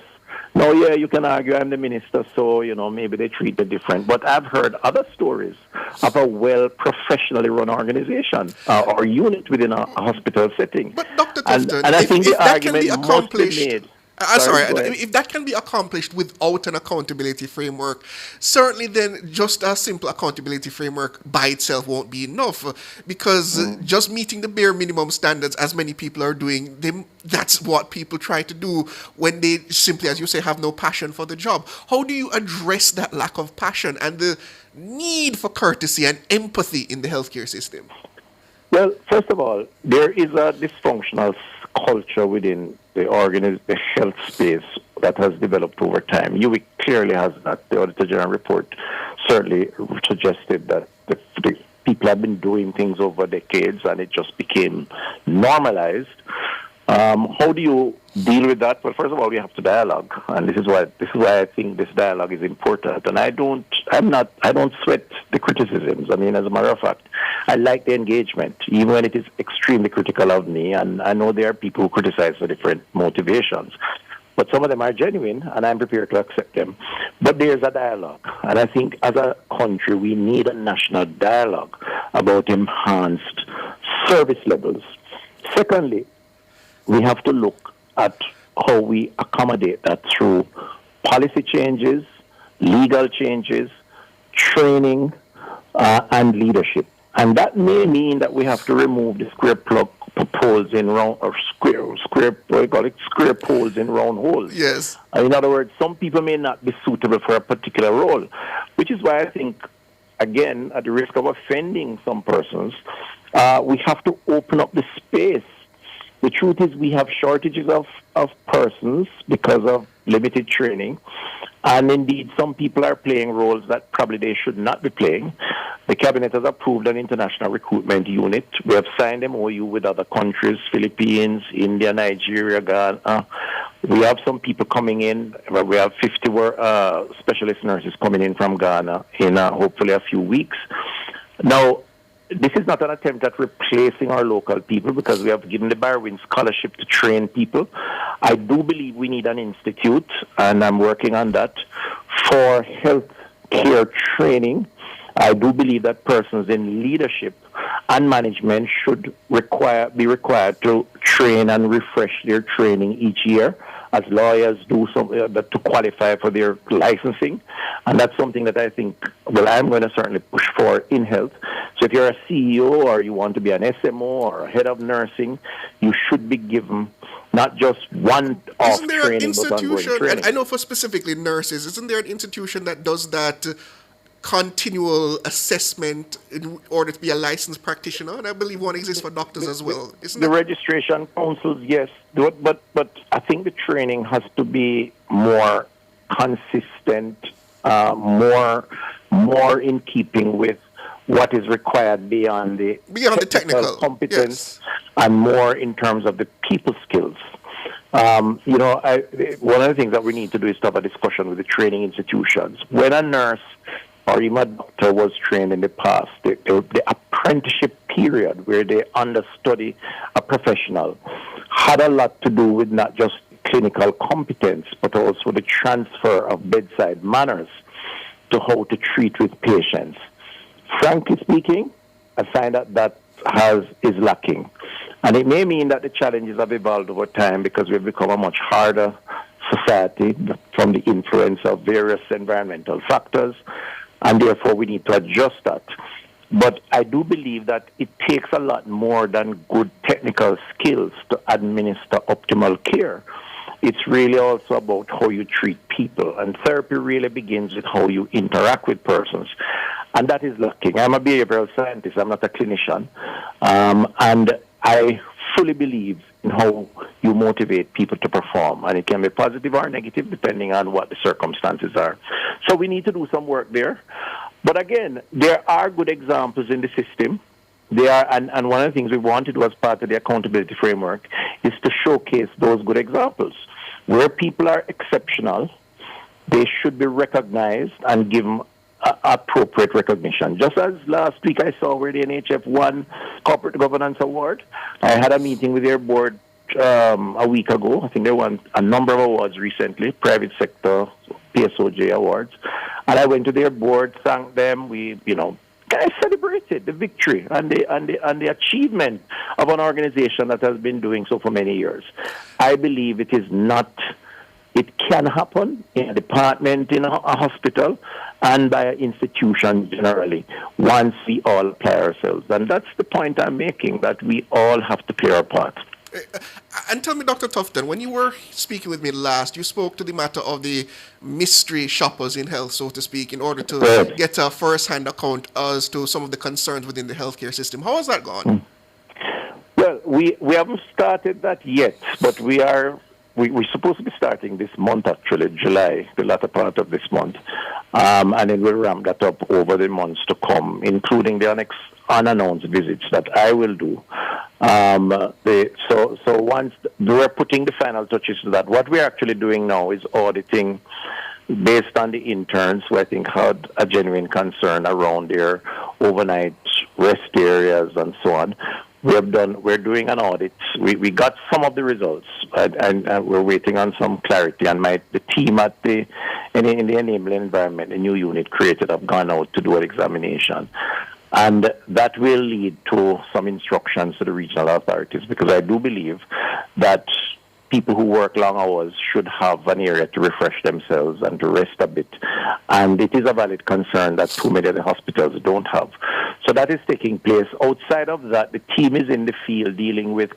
Now, yeah, you can argue I'm the minister, so, maybe they treat it different. But I've heard other stories of a professionally run organization or unit within a hospital setting. But, Dr. Tufton, and I think if the that can be argument must be accomplished, made. if that can be accomplished without an accountability framework, certainly then just a simple accountability framework by itself won't be enough, because just meeting the bare minimum standards, as many people are doing, that's what people try to do when they simply, as you say, have no passion for the job. How do you address that lack of passion and the need for courtesy and empathy in the healthcare system? Well, first of all, there is a dysfunctional culture within the health space that has developed over time. UWIC clearly has that. The Auditor General report certainly suggested that the people have been doing things over decades and it just became normalized. How do you deal with that? Well, first of all, we have to dialogue, and this is why I think this dialogue is important. And I don't sweat the criticisms. I mean, as a matter of fact, I like the engagement, even when it is extremely critical of me. And I know there are people who criticize for different motivations, but some of them are genuine, and I'm prepared to accept them. But there's a dialogue, and I think as a country, we need a national dialogue about enhanced service levels. Secondly, we have to look at how we accommodate that through policy changes, legal changes, training, and leadership. And that may mean that we have to remove the square poles in round, or square, what do you call it? Square poles in round holes. Yes. In other words, some people may not be suitable for a particular role, which is why I think, again, at the risk of offending some persons, we have to open up the space. The truth is we have shortages of persons because of limited training. And indeed, some people are playing roles that probably they should not be playing. The Cabinet has approved an international recruitment unit. We have signed MOU with other countries, Philippines, India, Nigeria, Ghana. We have some people coming in. We have 50 specialist nurses coming in from Ghana in hopefully a few weeks. Now, this is not an attempt at replacing our local people because we have given the Barwin Scholarship to train people. I do believe we need an institute, and I'm working on that, for health care training. I do believe that persons in leadership and management should be required to train and refresh their training each year, as lawyers do to qualify for their licensing. And that's something that I think, I'm going to certainly push for in health. So if you're a CEO or you want to be an SMO or a head of nursing, you should be given not just one-off Isn't there training, an but ongoing institution, training. and I know for specifically nurses, isn't there an institution that does that continual assessment in order to be a licensed practitioner? And I believe one exists for doctors as well, isn't The it? registration councils, yes, but I think the training has to be more consistent, more in keeping with what is required beyond the technical competence, and more in terms of the people skills. One of the things that we need to do is to have a discussion with the training institutions. When a nurse or even a doctor was trained in the past, the apprenticeship period where they understudy a professional had a lot to do with not just clinical competence, but also the transfer of bedside manners to how to treat with patients. Frankly speaking, I find that is lacking. And it may mean that the challenges have evolved over time because we've become a much harder society from the influence of various environmental factors, and therefore we need to adjust that. But I do believe that it takes a lot more than good technical skills to administer optimal care. It's really also about how you treat people, and therapy really begins with how you interact with persons. And that is lacking. I'm a behavioral scientist, I'm not a clinician, and I fully believe in how you motivate people to perform, and it can be positive or negative depending on what the circumstances are. So we need to do some work there. But again, there are good examples in the system. They are, and one of the things we wanted to do as part of the accountability framework is to showcase those good examples. Where people are exceptional, they should be recognized and given appropriate recognition. Just as last week I saw where the NHF won Corporate Governance Award. I had a meeting with their board a week ago. I think they won a number of awards recently, private sector, PSOJ awards. And I went to their board, thanked them. We, I celebrated the victory and the achievement of an organization that has been doing so for many years. I believe it can happen in a department, in a hospital, and by an institution generally, once we all apply ourselves. And that's the point I'm making, that we all have to play our part. And tell me, Dr. Tufton, when you were speaking with me last, you spoke to the matter of the mystery shoppers in health, so to speak, in order to get a first-hand account as to some of the concerns within the healthcare system. How has that gone? Well, we haven't started that yet, but we're supposed to be starting this month, actually, July, the latter part of this month. And then we'll ramp that up over the months to come, including the unannounced visits that I will do. So once we're putting the final touches to that, what we're actually doing now is auditing based on the interns who I think had a genuine concern around their overnight rest areas and so on. We're doing an audit. We got some of the results, and we're waiting on some clarity. And the team in the enabling environment, the new unit created, have gone out to do an examination. And that will lead to some instructions to the regional authorities, because I do believe that people who work long hours should have an area to refresh themselves and to rest a bit. And it is a valid concern that too many of the hospitals don't have. So that is taking place. Outside of that, the team is in the field dealing with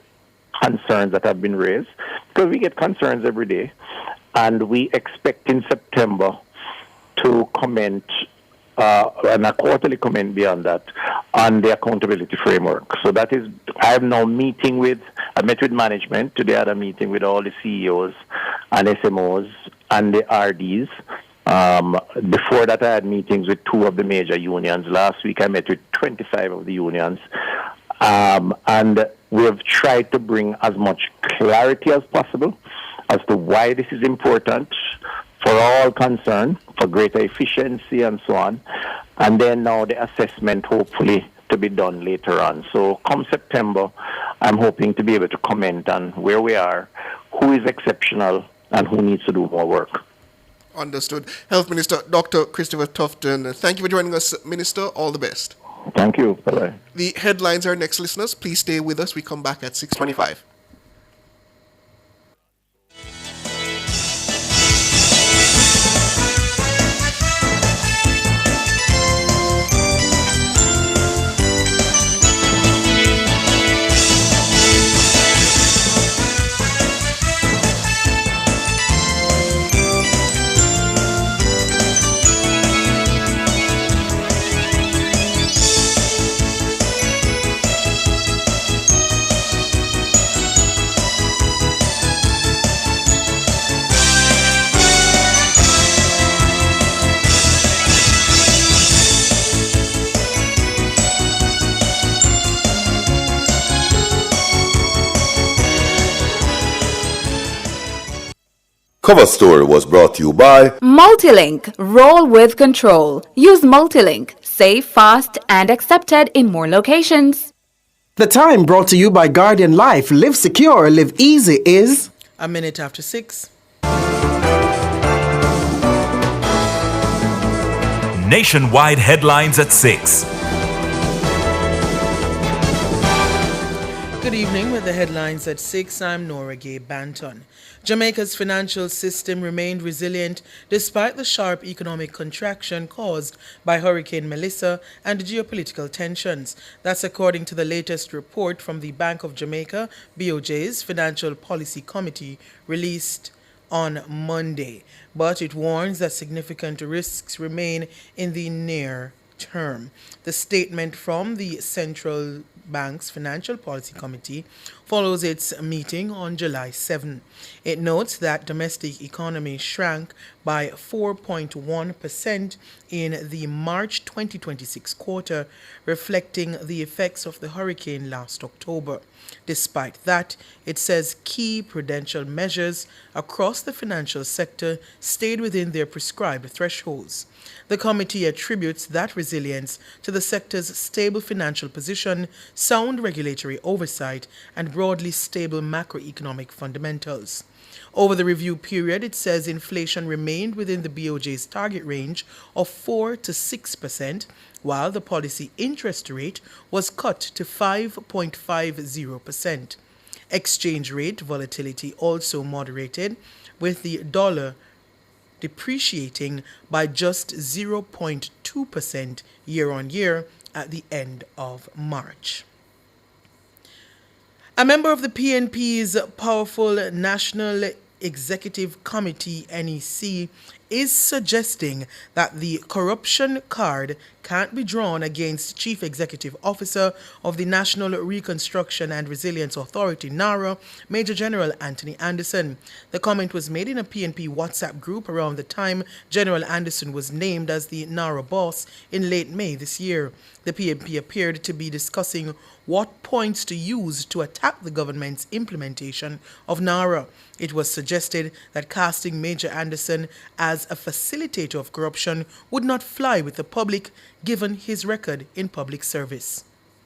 concerns that have been raised, because we get concerns every day. And we expect in September to comment, and a quarterly comment beyond that, on the accountability framework. So that is, I am now I met with management. Today I had a meeting with all the CEOs and SMOs and the RDs. Before that I had meetings with 2 of the major unions. Last week I met with 25 of the unions. And we have tried to bring as much clarity as possible as to why this is important for all concerned, for greater efficiency and so on. And then now the assessment hopefully to be done later on. So come September, I'm hoping to be able to comment on where we are, who is exceptional, and who needs to do more work. Understood. Health Minister Dr. Christopher Tufton, thank you for joining us, Minister. All the best. Thank you. Bye-bye. The headlines are next, listeners. Please stay with us. We come back at 6:25. Cover Story was brought to you by Multilink. Roll with control. Use Multilink. Safe, fast, and accepted in more locations. The time brought to you by Guardian Life. Live secure, live easy is 6:01. Nationwide headlines at 6. Good evening with the headlines at 6. I'm Nora Gay Banton. Jamaica's financial system remained resilient despite the sharp economic contraction caused by Hurricane Melissa and geopolitical tensions. That's according to the latest report from the Bank of Jamaica, BOJ's Financial Policy Committee, released on Monday. But it warns that significant risks remain in the near term. The statement from the Central Bank's Financial Policy Committee follows its meeting on July 7. It notes that domestic economy shrank by 4.1% in the March 2026 quarter, reflecting the effects of the hurricane last October. Despite that, it says key prudential measures across the financial sector stayed within their prescribed thresholds. The committee attributes that resilience to the sector's stable financial position, sound regulatory oversight, and broadly stable macroeconomic fundamentals. Over the review period, it says inflation remained within the BOJ's target range of 4 to 6%, while the policy interest rate was cut to 5.50%. Exchange rate volatility also moderated, with the dollar depreciating by just 0.2% year-on-year at the end of March. A member of the PNP's powerful National Executive Committee, NEC, is suggesting that the corruption card can't be drawn against Chief Executive Officer of the National Reconstruction and Resilience Authority, NARA, Major General Anthony Anderson. The comment was made in a PNP WhatsApp group around the time General Anderson was named as the NARA boss in late May this year. The PNP appeared to be discussing what points to use to attack the government's implementation of NARA. It was suggested that casting Major Anderson as a facilitator of corruption would not fly with the public, given his record in public service.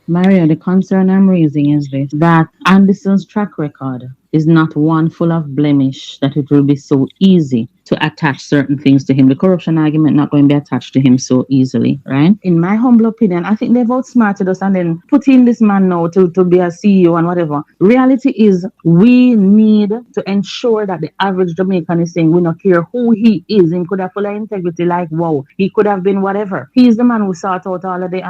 Maria, the concern I'm raising is this, that Anderson's track record is not one full of blemish that it will be so easy to attach certain things to him. The corruption argument not going to be attached to him so easily, right? In my humble opinion, I think they've outsmarted us and then put in this man now to be a CEO and whatever. Reality is we need to ensure that the average Jamaican is saying we don't care who he is. He could have full of integrity, like wow, he could have been whatever. He's the man who sought out all of the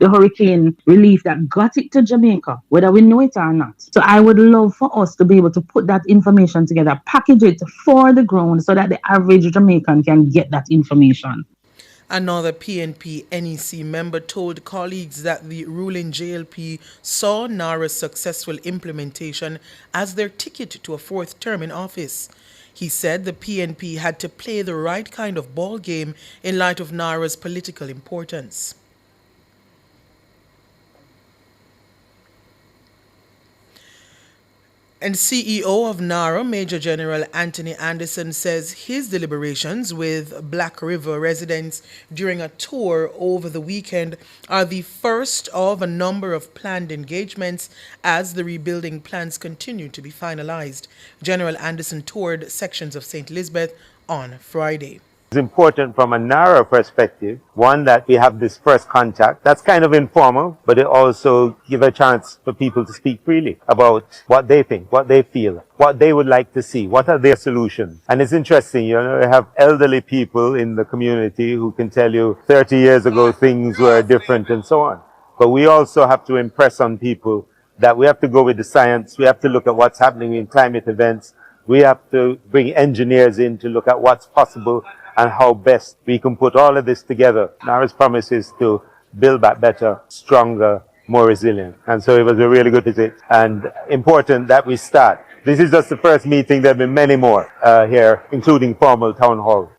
hurricane relief that got it to Jamaica, whether we know it or not. So I would love for us to be able to put that information together, package it for the ground so that the average Jamaican can get that information. Another PNP NEC member told colleagues that the ruling JLP saw NARA's successful implementation as their ticket to a fourth term in office. He said the PNP had to play the right kind of ball game in light of NARA's political importance. And CEO of NARA, Major General Anthony Anderson, says his deliberations with Black River residents during a tour over the weekend are the first of a number of planned engagements as the rebuilding plans continue to be finalized. General Anderson toured sections of St. Elizabeth on Friday. It's important from a NARA perspective, one, that we have this first contact. That's kind of informal, but it also gives a chance for people to speak freely about what they think, what they feel, what they would like to see, what are their solutions. And it's interesting, you know, we have elderly people in the community who can tell you 30 years ago things were different and so on. But we also have to impress on people that we have to go with the science. We have to look at what's happening in climate events. We have to bring engineers in to look at what's possible and how best we can put all of this together. NARA's promise is to build back better, stronger, more resilient. And so it was a really good visit and important that we start. This is just the first meeting. There have been many more here, including formal town hall.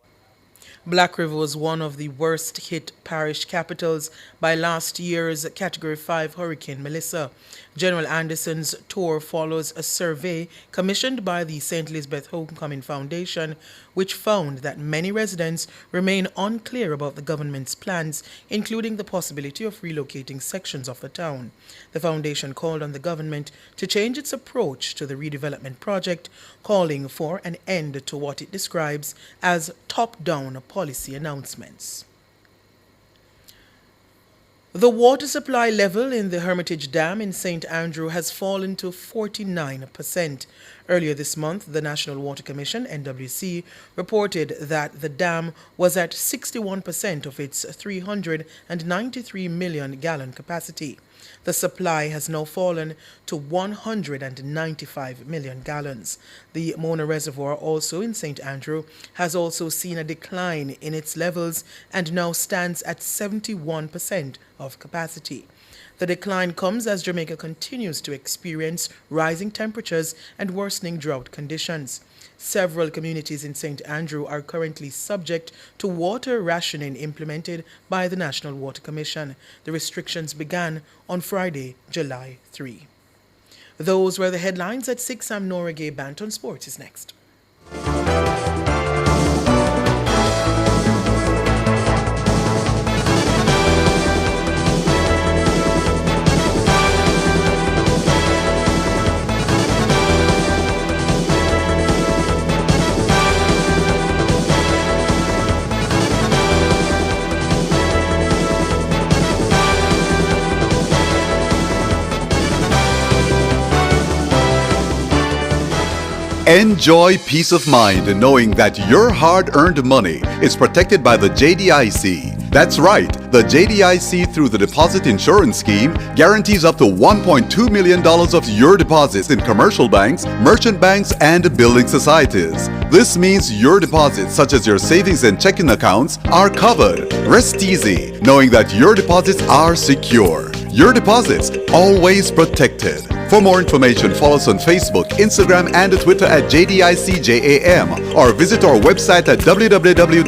Black River was one of the worst hit parish capitals by last year's Category 5 Hurricane Melissa. General Anderson's tour follows a survey commissioned by the St. Elizabeth Homecoming Foundation, which found that many residents remain unclear about the government's plans, including the possibility of relocating sections of the town. The foundation called on the government to change its approach to the redevelopment project, calling for an end to what it describes as top-down policy announcements. The water supply level in the Hermitage Dam in St. Andrew has fallen to 49%. Earlier this month, the National Water Commission, NWC, reported that the dam was at 61% of its 393 million gallon capacity. The supply has now fallen to 195 million gallons. The Mona Reservoir, also in St. Andrew, has also seen a decline in its levels and now stands at 71% of capacity. The decline comes as Jamaica continues to experience rising temperatures and worsening drought conditions. Several communities in St. Andrew are currently subject to water rationing implemented by the National Water Commission. The restrictions began on Friday, July 3. Those were the headlines at 6. I'm Nora Gay. Banton Sports is next. Enjoy peace of mind knowing that your hard-earned money is protected by the JDIC. That's right, the JDIC through the Deposit Insurance Scheme guarantees up to $1.2 million of your deposits in commercial banks, merchant banks, and building societies. This means your deposits, such as your savings and checking accounts, are covered. Rest easy knowing that your deposits are secure. Your deposits always protected. For more information, follow us on Facebook, Instagram, and Twitter at JDICJAM or visit our website at www.jdic.org.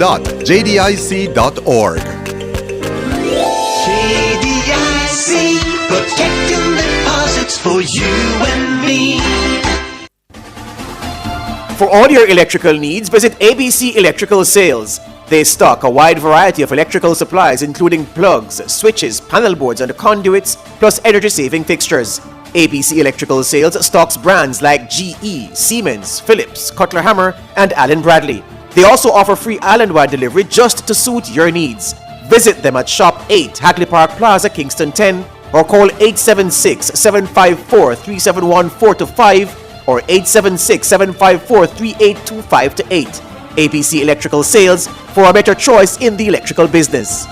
JDIC, protecting deposits for you and me. For all your electrical needs, visit ABC Electrical Sales. They stock a wide variety of electrical supplies including plugs, switches, panel boards, and conduits, plus energy-saving fixtures. ABC Electrical Sales stocks brands like GE, Siemens, Philips, Cutler Hammer, and Allen Bradley. They also offer free island-wide delivery just to suit your needs. Visit them at Shop 8, Hagley Park Plaza, Kingston 10, or call 876-754-3714-5 or 876-754-3825-8. ABC Electrical Sales, for a better choice in the electrical business.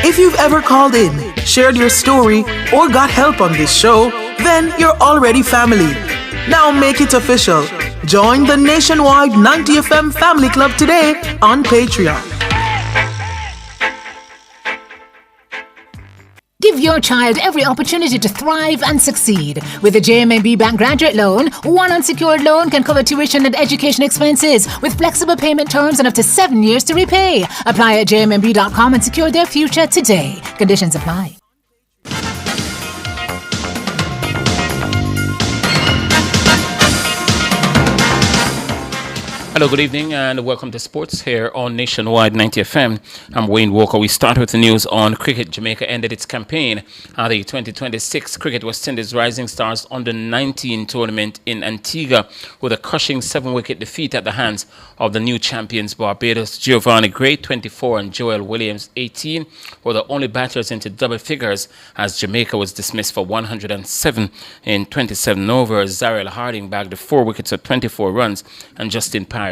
If you've ever called in, shared your story, or got help on this show, then you're already family. Now make it official. Join the nationwide 90 FM Family Club today on Patreon. Give your child every opportunity to thrive and succeed. With a JMMB Bank graduate loan, one unsecured loan can cover tuition and education expenses with flexible payment terms and up to 7 years to repay. Apply at jmmb.com and secure their future today. Conditions apply. Hello, good evening, and welcome to Sports here on Nationwide 90 FM. I'm Wayne Walker. We start with the news on cricket. Jamaica ended its campaign at the 2026 Cricket West Indies Rising Stars Under-19 tournament in Antigua with a crushing 7-wicket defeat at the hands of the new champions Barbados. Giovanni Gray, 24, and Joel Williams, 18, were the only batters into double figures as Jamaica was dismissed for 107 in 27 overs. Zarel Harding bagged the 4 wickets at 24 runs, and Justin Parris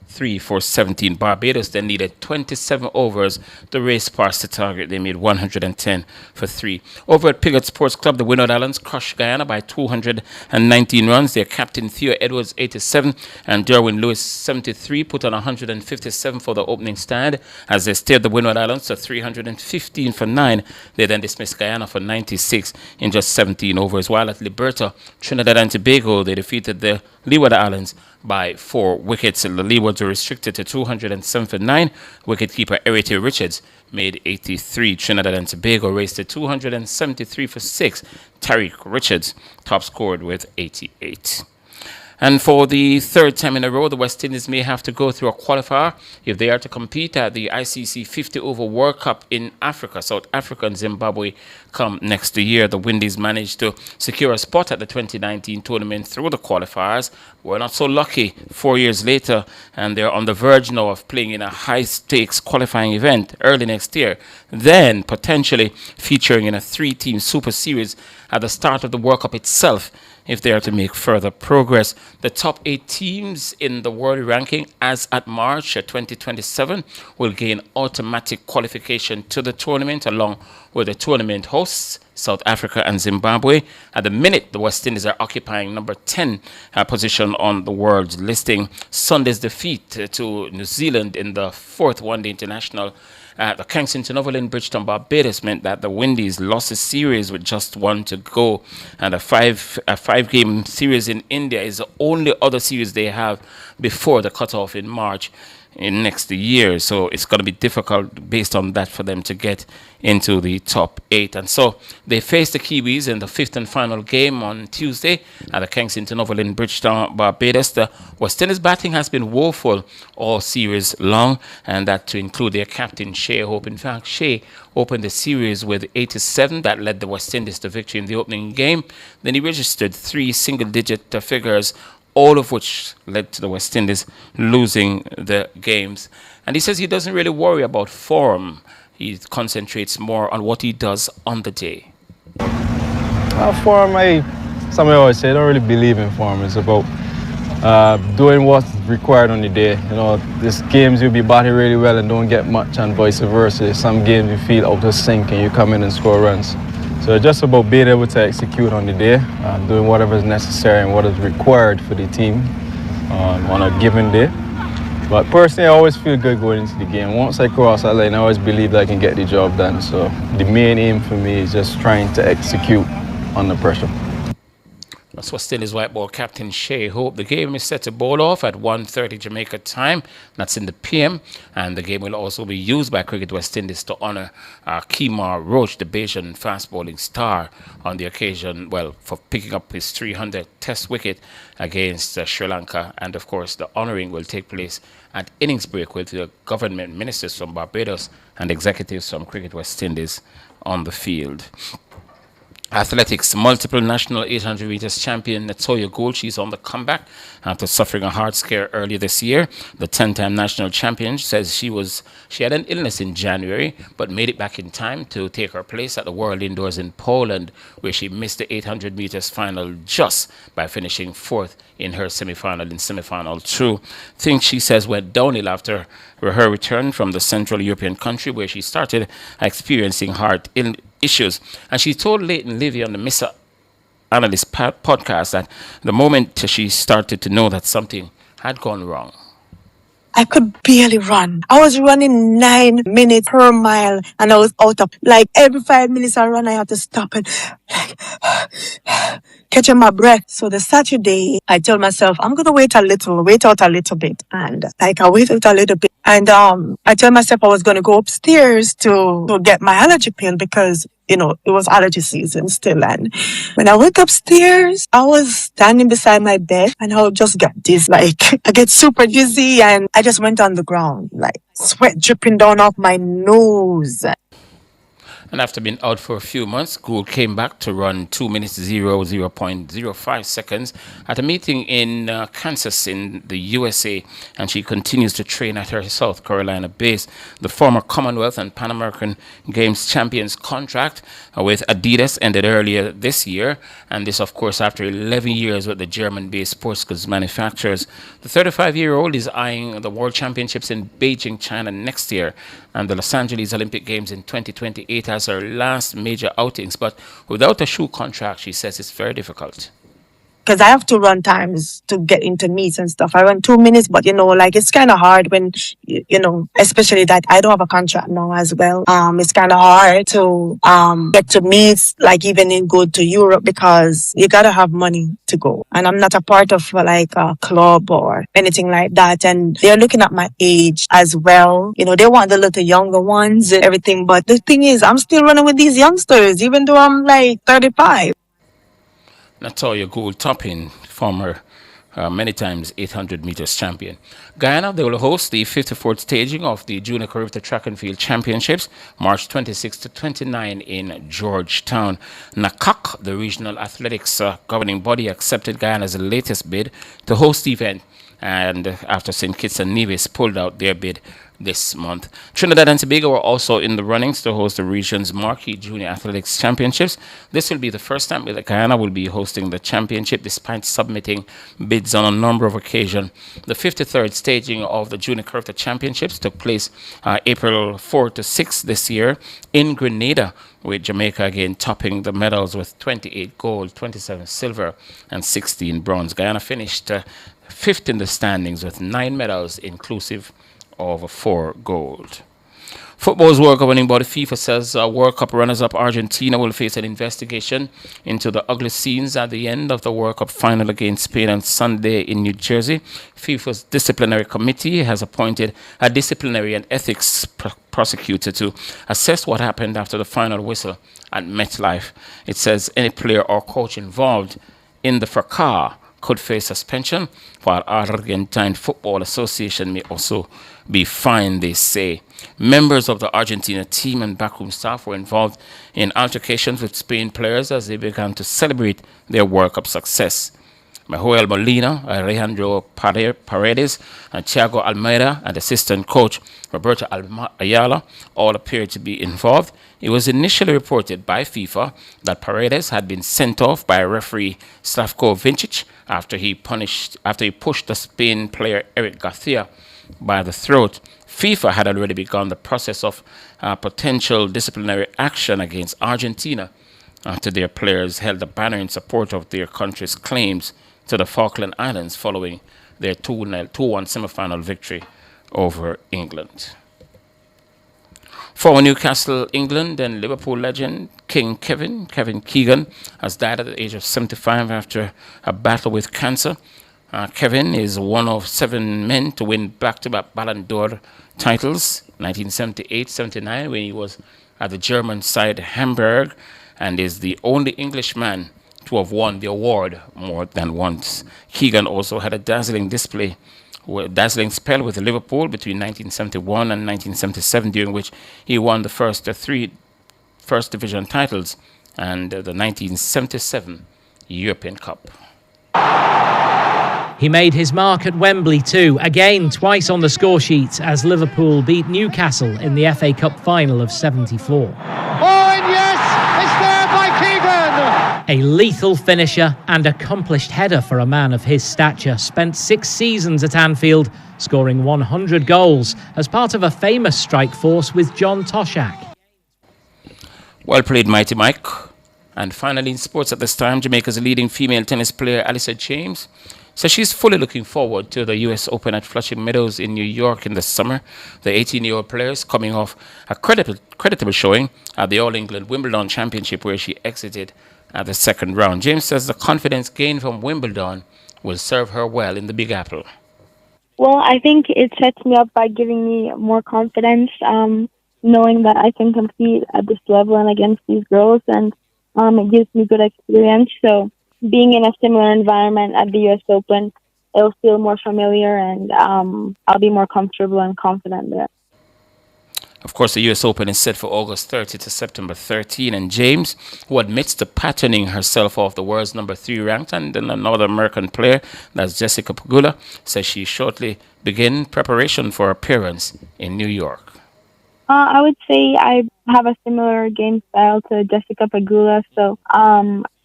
3 for 17. Barbados then needed 27 overs to race past the target. They made 110 for 3. Over at Pigott Sports Club, the Windward Islands crushed Guyana by 219 runs. Their captain Theo Edwards, 87, and Derwin Lewis, 73, put on 157 for the opening stand as they steered the Windward Islands to 315 for 9. They then dismissed Guyana for 96 in just 17 overs. While at Liberta, Trinidad and Tobago, they defeated the Leeward Islands by 4 wickets. The Leewards were restricted to 207 for 9. Wicketkeeper Erity Richards made 83. Trinidad and Tobago raced to 273 for 6. Tariq Richards top scored with 88. And for the third time in a row, the West Indies may have to go through a qualifier if they are to compete at the ICC 50-over World Cup in Africa. South Africa and Zimbabwe come next year. The Windies managed to secure a spot at the 2019 tournament through the qualifiers. We're not so lucky 4 years later, and they're on the verge now of playing in a high-stakes qualifying event early next year, then potentially featuring in a 3-team Super Series at the start of the World Cup itself, if they are to make further progress. The top 8 teams in the world ranking as at March 2027 will gain automatic qualification to the tournament along with the tournament hosts, South Africa and Zimbabwe. At the minute, the West Indies are occupying number 10 position on the world's listing. Sunday's defeat to New Zealand in the 4th One-Day International the Kensington Oval in Bridgetown, Barbados, meant that the Windies lost a series with just 1 to go. And a five-game series in India is the only other series they have before the cutoff in March in next year. So it's going to be difficult based on that for them to get into the top 8. And so they face the Kiwis in the 5th and final game on Tuesday at the Kensington Oval in Bridgetown, Barbados. The West Indies batting has been woeful all series long, and that to include their captain Shea Hope. In fact, Shea opened the series with 87. That led the West Indies to victory in the opening game. Then he registered 3 single-digit figures, all of which led to the West Indies losing the games. And he says he doesn't really worry about form. He concentrates more on what he does on the day. Form, somebody always say, I don't really believe in form. It's about doing what's required on the day. You know, these games you'll be batting really well and don't get much, and vice versa. Some games you feel out of sync and you come in and score runs. So it's just about being able to execute on the day, doing whatever is necessary and what is required for the team on a given day. But personally, I always feel good going into the game. Once I cross that line, I always believe that I can get the job done. So the main aim for me is just trying to execute under pressure. That's West Indies white ball captain Shea Hope. The game is set to bowl off at 1:30 Jamaica time. That's in the PM. And the game will also be used by Cricket West Indies to honor Kemar Roach, the Bajan fast bowling star, on the occasion, well, for picking up his 300th test wicket against Sri Lanka. And of course, the honoring will take place at innings break with the government ministers from Barbados and executives from Cricket West Indies on the field. Athletics multiple national 800 meters champion Natoya Gould. She's on the comeback after suffering a heart scare earlier this year. The 10-time national champion says she had an illness in January, but made it back in time to take her place at the World Indoors in Poland, where she missed the 800 meters final just by finishing fourth in her semi-final 2. Things, she says, went downhill after her return from the Central European country, where she started experiencing heart issues. And she told Leighton Levy on the Mr. Analyst podcast that the moment she started to know that something had gone wrong. I could barely run. I was running 9 minutes per mile and I was out of, like, every 5 minutes I run, I had to stop and catching my breath. So the Saturday, I told myself, I'm going to wait out a little bit. And like, I waited a little bit. And I told myself I was going to go upstairs to get my allergy pill because, you know, it was allergy season still. And when I went upstairs, I was standing beside my bed and I just got dizzy. Like, I get super dizzy and I just went on the ground, like sweat dripping down off my nose. And after being out for a few months, Gould came back to run 2 minutes 0.05 seconds at a meeting in Kansas in the USA, and she continues to train at her South Carolina base. The former Commonwealth and Pan American Games champions contract with Adidas ended earlier this year, and this, of course, after 11 years with the German-based sports goods manufacturers. The 35-year-old is eyeing the World Championships in Beijing, China next year, and the Los Angeles Olympic Games in 2028 as her last major outings. But without a shoe contract, she says it's very difficult. Because I have to run times to get into meets and stuff. I run 2 minutes, but, you know, like, it's kind of hard when, you know, especially that I don't have a contract now as well. It's kind of hard to get to meets, like even in go to Europe, because you got to have money to go. And I'm not a part of like a club or anything like that. And they're looking at my age as well. You know, they want the little younger ones and everything. But the thing is, I'm still running with these youngsters, even though I'm like 35. Natoya Gould topping former many times 800 meters champion. Guyana, they will host the 54th staging of the Junior Caribbean Track and Field Championships, March 26 to 29 in Georgetown. NACAC, the regional athletics governing body, accepted Guyana's latest bid to host the event, and after St. Kitts and Nevis pulled out their bid this month. Trinidad and Tobago are also in the runnings to host the region's marquee Junior Athletics Championships. This will be the first time that Guyana will be hosting the championship, despite submitting bids on a number of occasions. The 53rd staging of the Junior Caribbean Championships took place April 4 to 6 this year in Grenada, with Jamaica again topping the medals with 28 gold, 27 silver, and 16 bronze. Guyana finished fifth in the standings with 9 medals, inclusive of 4 gold. Football's World Governing Body FIFA says World Cup runners-up Argentina will face an investigation into the ugly scenes at the end of the World Cup final against Spain on Sunday in New Jersey. FIFA's disciplinary committee has appointed a disciplinary and ethics prosecutor to assess what happened after the final whistle at MetLife. It says any player or coach involved in the fracas could face suspension, while Argentine Football Association may also be fined, they say. Members of the Argentina team and backroom staff were involved in altercations with Spain players as they began to celebrate their World Cup success. Manuel Molina, Alejandro Paredes, and Thiago Almeida, and assistant coach Roberto Ayala all appeared to be involved. It was initially reported by FIFA that Paredes had been sent off by referee Slavko Vincic after he pushed the Spain player Eric Garcia by the throat. FIFA had already begun the process of potential disciplinary action against Argentina after their players held a banner in support of their country's claims to the Falkland Islands following their 2-1 semi-final victory over England. Former Newcastle, England and Liverpool legend King Kevin Keegan has died at the age of 75 after a battle with cancer. Kevin is one of 7 men to win back-to-back Ballon d'Or titles, 1978-79 when he was at the German side Hamburg, and is the only Englishman to have won the award more than once. Keegan also had a dazzling spell with Liverpool between 1971 and 1977, during which he won the first 3 First Division titles and the 1977 European Cup. He made his mark at Wembley too, again twice on the score sheet as Liverpool beat Newcastle in the FA Cup final of '74. Oh, and yes, it's there by Keegan! A lethal finisher and accomplished header for a man of his stature, spent 6 seasons at Anfield, scoring 100 goals as part of a famous strike force with John Toshak. Well played, Mighty Mike. And finally in sports at this time, Jamaica's leading female tennis player, Alyssa James, says she's fully looking forward to the US Open at Flushing Meadows in New York in the summer. The 18-year-old player is coming off a creditable showing at the All England Wimbledon Championship, where she exited at the second round. James says the confidence gained from Wimbledon will serve her well in the Big Apple. Well, I think it sets me up by giving me more confidence, knowing that I can compete at this level and against these girls, and it gives me good experience. So being in a similar environment at the US Open, it'll feel more familiar, and I'll be more comfortable and confident there. Of course, the US Open is set for August 30 to September 13, and James, who admits to patterning herself off the world's number 3 ranked, and then another American player, that's Jessica Pegula, says she shortly begin preparation for appearance in New York. I would say I have a similar game style to Jessica Pegula, so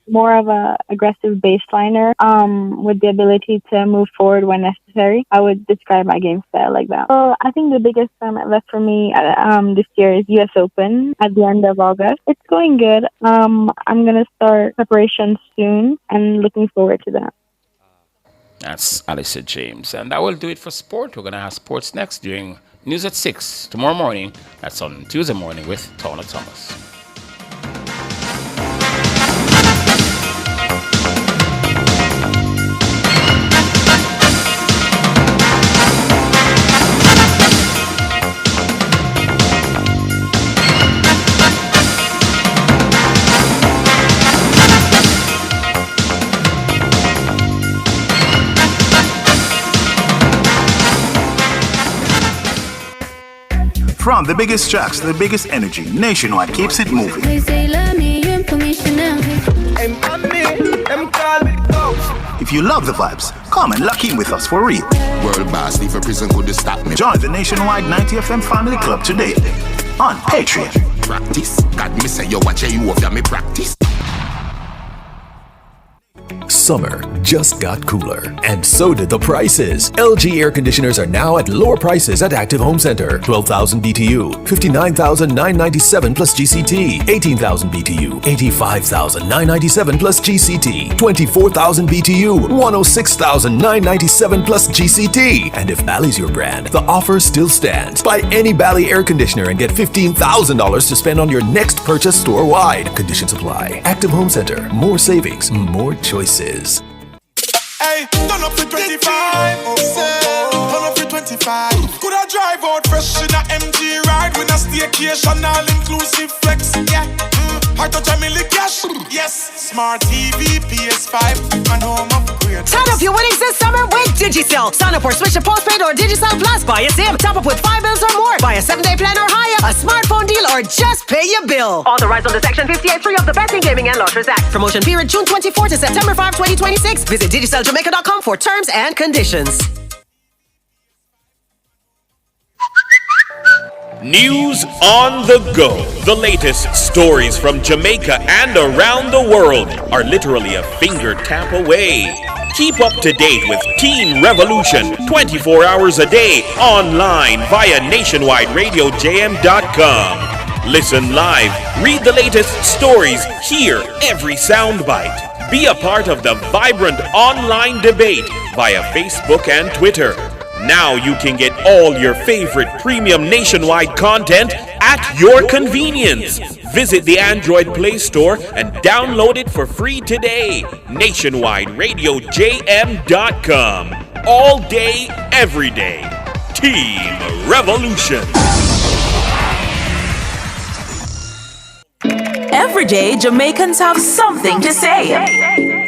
more of a aggressive baseliner with the ability to move forward when necessary. I would describe my game style like that. So I think the biggest tournament left for me this year is US Open at the end of August. It's going good. I'm going to start preparation soon and looking forward to that. That's Alyssa James. And that will do it for sport. We're going to have sports next during News at 6 tomorrow morning. That's on Tuesday morning with Tona Thomas. From the biggest tracks to the biggest energy, Nationwide keeps it moving. If you love the vibes, come and lock in with us for real. World boss, leave a prison could stop me. Join the Nationwide 90 FM Family Club today on Patreon. Practice. God me say you watch you over me practice. Summer just got cooler, and so did the prices. LG air conditioners are now at lower prices at Active Home Center. 12,000 BTU, $59,997 plus GCT. 18,000 BTU, $85,997 plus GCT. 24,000 BTU, $106,997 plus GCT. And if Bally's your brand, the offer still stands. Buy any Bally air conditioner and get $15,000 to spend on your next purchase store-wide. Conditions apply. Active Home Center. More savings, more choices. Hey, turn up to 25. Turn up to 25. Could I drive out fresh in a MG ride with a staycation all inclusive flex? Yeah. I touch a million cash. Yes. Smart TV, PS5, and home upgrade. Turn up your winnings this summer with Digicel. Sign up or switch to postpaid or Digicel Plus. Buy a SIM. Top up with 5 bills or more. Buy a 7-day plan or higher. A smartphone deal or just pay your bill. Authorized under Section 58.3 of the Betting, Gaming and Lotteries Act. Promotion period June 24 to September 5, 2026. Visit DigicelJamaica.com for terms and conditions. News on the go. The latest stories from Jamaica and around the world are literally a finger tap away. Keep up to date with Teen Revolution 24 hours a day online via nationwideradiojm.com. Listen live, read the latest stories, hear every soundbite. Be a part of the vibrant online debate via Facebook and Twitter. Now you can get all your favorite premium Nationwide content at your convenience. Visit the Android Play Store and download it for free today. NationwideRadioJM.com. All day, every day. Team Revolution. Every day, Jamaicans have something to say.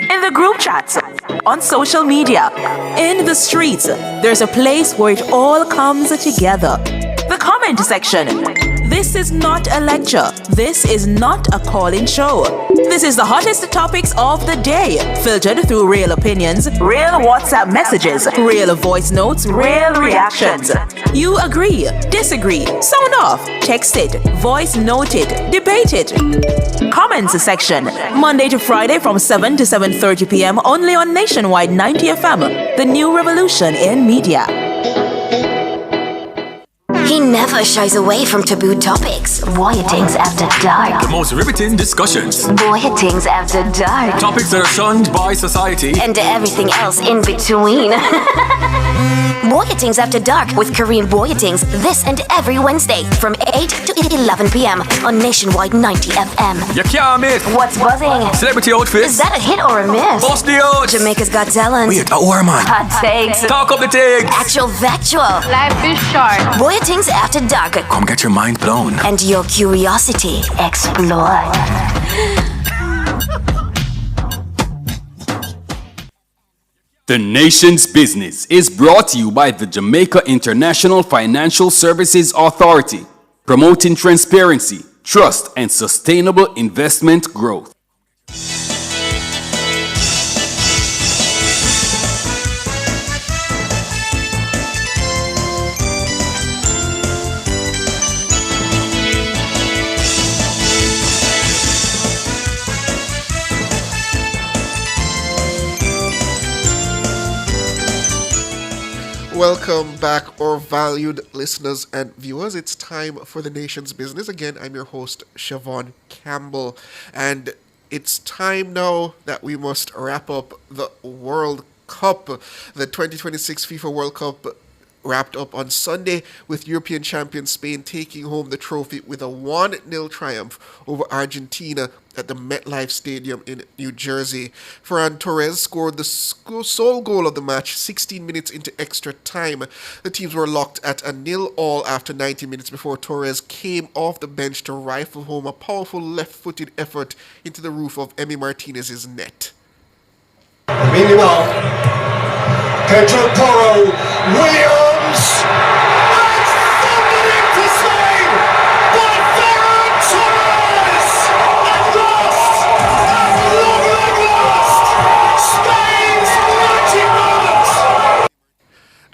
In the group chats, on social media, in the streets, there's a place where it all comes together. The comment section. This This is not a lecture. This is not a call-in show. This is the hottest topics of the day, filtered through real opinions, real WhatsApp messages, real voice notes, real reactions. You agree, disagree, sound off, text it, voice note it, debate it. Comments section, Monday to Friday from 7 to 7:30 p.m. only on Nationwide 90 FM, the new revolution in media. He never shies away from taboo topics. Voyagings After Dark. The most riveting discussions. Voyagings After Dark. Topics that are shunned by society. And everything else in between. Voyagings After Dark with Kareem Voyagings this and every Wednesday from 8 to 11 p.m. on Nationwide 90 FM. You can't miss. What's buzzing? Celebrity outfits. Is that a hit or a miss? Bust the odds. Jamaica's Got Talent. Wait, man. Hot takes. Talk up the takes. Actual factual. Life is short. Voyagings After Dark. Come get your mind blown. And your curiosity explored. The Nation's Business is brought to you by the Jamaica International Financial Services Authority, promoting transparency, trust, and sustainable investment growth. Welcome back, our valued listeners and viewers. It's time for the Nation's Business. Again, I'm your host, Siobhan Campbell, and it's time now that we must wrap up the World Cup. The 2026 FIFA World Cup wrapped up on Sunday with European champion Spain taking home the trophy with a 1-0 triumph over Argentina at the MetLife Stadium in New Jersey. Ferran Torres scored the sole goal of the match 16 minutes into extra time. The teams were locked at a 0-0 after 90 minutes before Torres came off the bench to rifle home a powerful left-footed effort into the roof of Emi Martinez's net. Meaning off. Pedro Porro, Williams, and thundered into Spain by Ferran Torres! At last, at long last, Spain's mighty moment!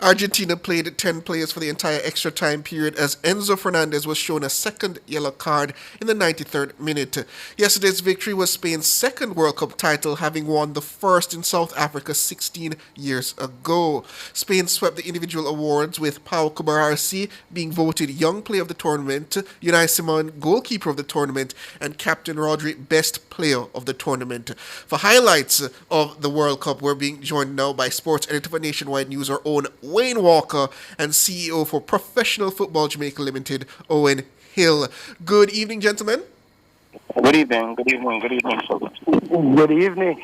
Argentina played 10 players for the entire extra time period as Enzo Fernandez was shown a second yellow card in the 93rd minute. Yesterday's victory was Spain's second World Cup title, having won the first in South Africa 16 years ago. Spain swept the individual awards, with Pau Cubarsí being voted Young Player of the Tournament, Unai Simon Goalkeeper of the Tournament, and Captain Rodri Best Player of the Tournament. For highlights of the World Cup, we're being joined now by sports editor for Nationwide News, our own Wayne Walker, and CEO for Professional Football Jamaica Limited, Owen Hill. Good evening, gentlemen. Good evening. Good evening. Good evening. Good evening.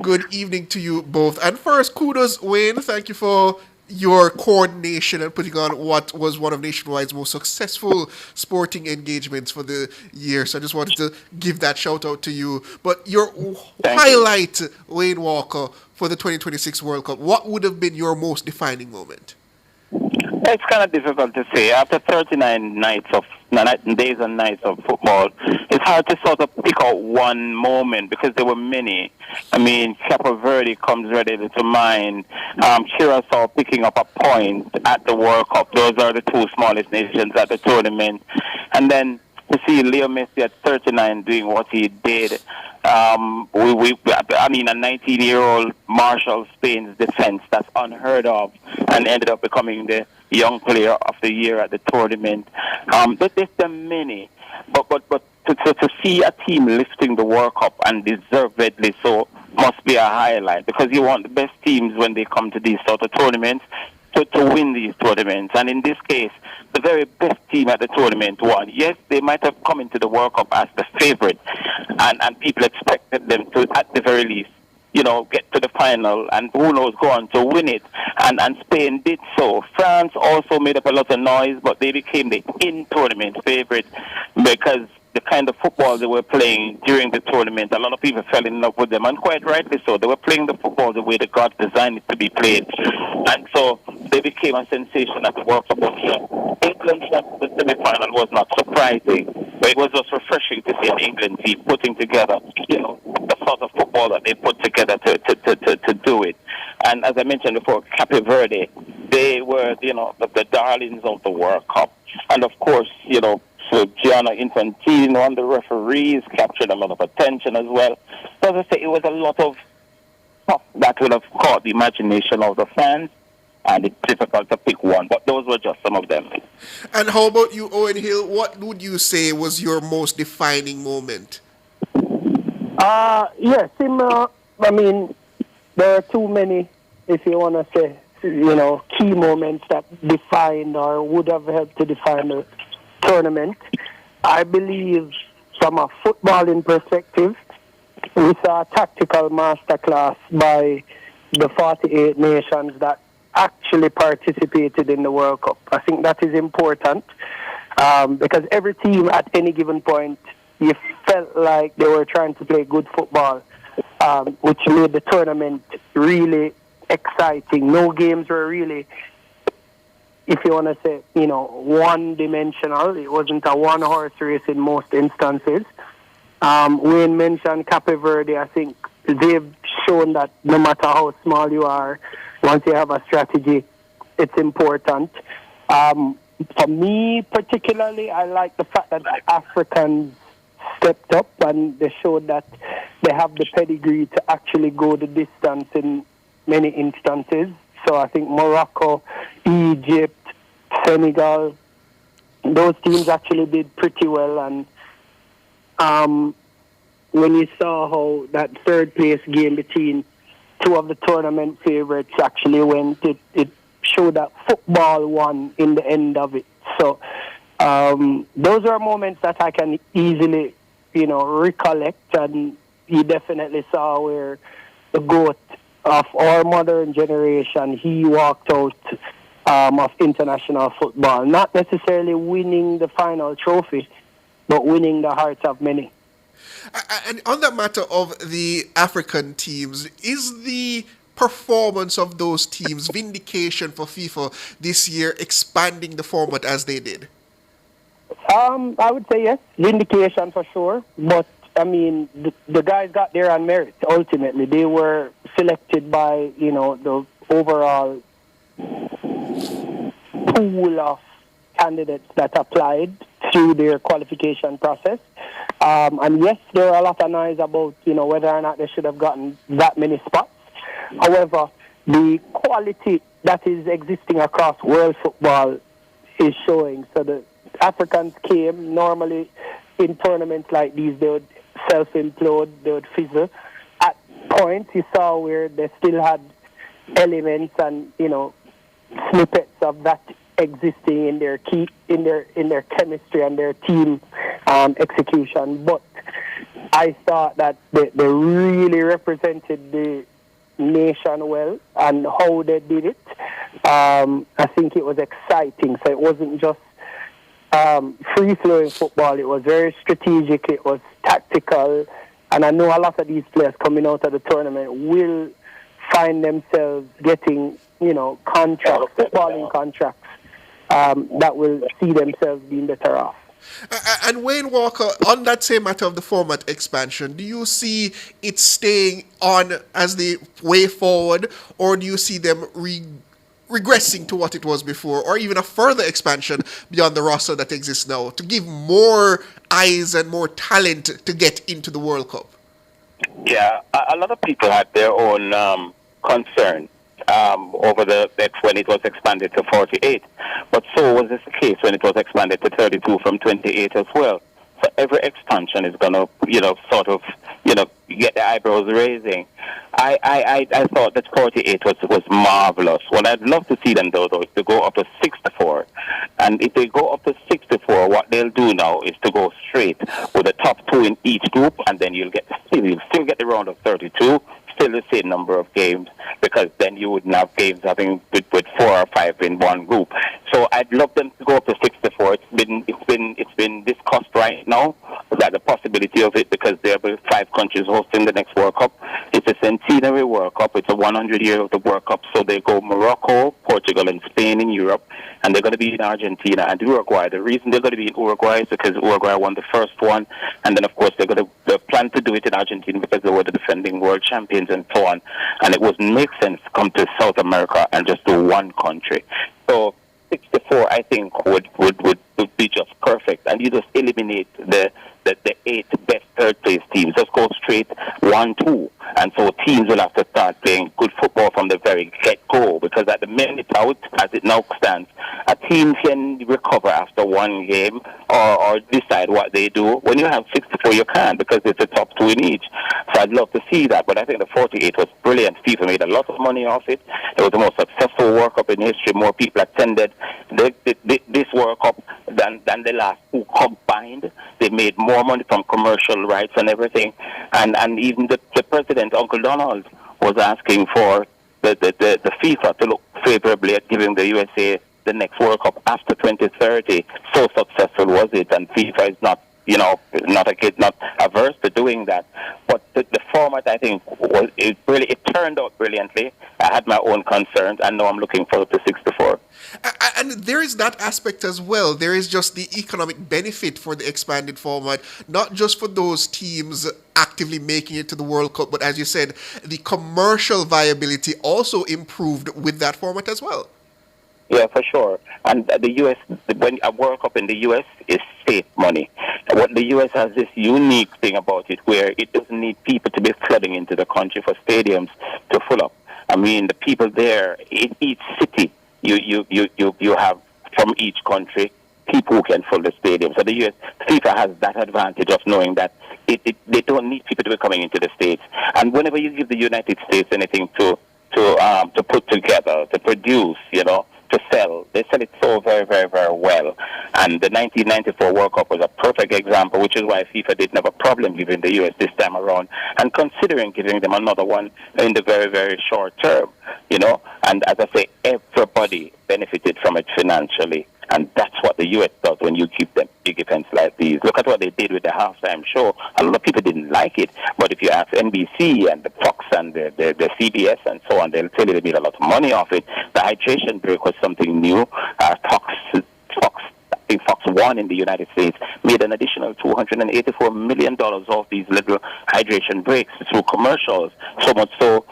Good evening to you both. And first, kudos, Wayne. Thank you for your coordination and putting on what was one of Nationwide's most successful sporting engagements for the year. So I just wanted to give that shout out to you. But your highlight, Wayne Walker, for the 2026 World Cup, what would have been your most defining moment? It's kind of difficult to say. After 39 days and nights of football, it's hard to sort of pick out one moment because there were many. I mean, Cape Verde comes ready to mind. Curacao picking up a point at the World Cup. Those are the two smallest nations at the tournament. And then to see Leo Messi at 39 doing what he did. I mean, a 19-year-old marshal Spain's defense, that's unheard of, and ended up becoming the young player of the year at the tournament. There's many, but to see a team lifting the World Cup, and deservedly so, must be a highlight, because you want the best teams when they come to these sort of tournaments to win these tournaments. And in this case, the very best team at the tournament won. Yes, they might have come into the World Cup as the favorite, and people expected them to, at the very least, get to the final, and who knows, go on to win it. And Spain did so. France also made up a lot of noise, but they became the in-tournament favorite because the kind of football they were playing during the tournament, a lot of people fell in love with them, and quite rightly so. They were playing the football the way the God designed it to be played. And so they became a sensation at the World Cup. England's the semi-final was not surprising, but it was just refreshing to see an England team putting together, the sort of football that they put together to do it. And as I mentioned before, Cape Verde, they were, the darlings of the World Cup. And of course, so Gianna Infantino and the referees captured a lot of attention as well. So as I say, it was a lot of stuff that would have caught the imagination of the fans, and it's difficult to pick one, but those were just some of them. And how about you, Owen Hill? What would you say was your most defining moment? Yeah, similar. I mean, there are too many, if you want to say, key moments that defined or would have helped to define the tournament. I believe from a footballing perspective, we saw a tactical masterclass by the 48 nations that actually participated in the World Cup. I think that is important because every team at any given point, you felt like they were trying to play good football, which made the tournament really exciting. No games were really, if you want to say, one-dimensional. It wasn't a one-horse race in most instances. Wayne mentioned Cape Verde. I think they've shown that no matter how small you are, once you have a strategy, it's important. For me particularly, I like the fact that the Africans stepped up and they showed that they have the pedigree to actually go the distance in many instances. So I think Morocco, Egypt, Senegal, those teams actually did pretty well. And when you saw how that third place game between two of the tournament favorites actually went, it showed that football won in the end of it. So those are moments that I can easily, recollect, and you definitely saw where the GOAT of our modern generation, he walked out of international football, not necessarily winning the final trophy, but winning the hearts of many. And on the matter of the African teams, is the performance of those teams vindication for FIFA this year, expanding the format as they did? I would say yes, vindication for sure. But I mean, the guys got there on merit. Ultimately, they were selected by the overall pool of candidates that applied through their qualification process. And yes, there are a lot of noise about whether or not they should have gotten that many spots. However, the quality that is existing across world football is showing. So the Africans came normally in tournaments like these, they would self-implode, they would fizzle. At points you saw where they still had elements and snippets of that existing in their their chemistry and their team execution. But I thought that they really represented the nation well and how they did it. I think it was exciting. So it wasn't just free-flowing football. It was very strategic. It was tactical. And I know a lot of these players coming out of the tournament will find themselves getting, contracts, footballing contracts that will see themselves being better off. And Wayne Walker, on that same matter of the format expansion, do you see it staying on as the way forward, or do you see them regressing to what it was before, or even a further expansion beyond the roster that exists now to give more eyes and more talent to get into the World Cup? Yeah, a lot of people had their own concern over that when it was expanded to 48. But so was this case when it was expanded to 32 from 28 as well. So every expansion is going to, sort of, get the eyebrows raising. I thought that 48 was marvelous. What I'd love to see them do, though, is to go up to 64. And if they go up to 64, what they'll do now is to go straight with the top two in each group, and then you'll still get the round of 32. Still the same number of games, because then you wouldn't have games having with 4 or 5 in one group. So I'd love them to go up to 64. It's been discussed right now, that the possibility of it, because there will be 5 countries hosting the next World Cup. It's a centenary World Cup. It's a 100 year of the World Cup. So they go Morocco, Portugal, and Spain in Europe, and they're going to be in Argentina and Uruguay. The reason they're going to be in Uruguay is because Uruguay won the first one, and then of course they plan to do it in Argentina because they were the defending world champions and so on. And it wouldn't make sense to come to South America and just do one country. So 64, I think, would be just perfect, and you just eliminate the 8 best third place teams. Just go straight 1-2, and so teams will have to start playing good football from the very get-go, because at the minute out, as it now stands, a team can recover after one game or decide what they do. When you have 64, you can't, because it's the top 2 in each. So I'd love to see that, but I think the 48 was brilliant. FIFA made a lot of money off it. It was the most successful World Cup in history. More people attended this World Cup than the last 2 combined. They made more money from commercial rights and everything. And even the president, Uncle Donald, was asking for the FIFA to look favorably at giving the USA the next World Cup after 2030. So successful was it, and FIFA is not averse to doing that. But the format, I think, it turned out brilliantly. I had my own concerns, and now I'm looking forward to 64. And there is that aspect as well. There is just the economic benefit for the expanded format, not just for those teams actively making it to the World Cup, but as you said, the commercial viability also improved with that format as well. Yeah, for sure. And the U.S., when a World Cup in the U.S. is safe money. What the U.S. has this unique thing about it, where it doesn't need people to be flooding into the country for stadiums to fill up. I mean, the people there in each city, you have from each country people who can fill the stadium. So the U.S. FIFA has that advantage of knowing that they don't need people to be coming into the States. And whenever you give the United States anything to put together, to produce, to sell, they sell it so very, very, very well. And the 1994 World Cup was a perfect example, which is why FIFA didn't have a problem giving the U.S. this time around, and considering giving them another one in the very, very short term, And as I say, everybody benefited from it financially. And that's what the U.S. does when you keep them big events like these. Look at what they did with the halftime show. A lot of people didn't like it. But if you ask NBC and the Fox and the CBS and so on, they'll tell you they made a lot of money off it. The hydration break was something new. Fox 1 in the United States made an additional $284 million off these little hydration breaks through commercials. So much so,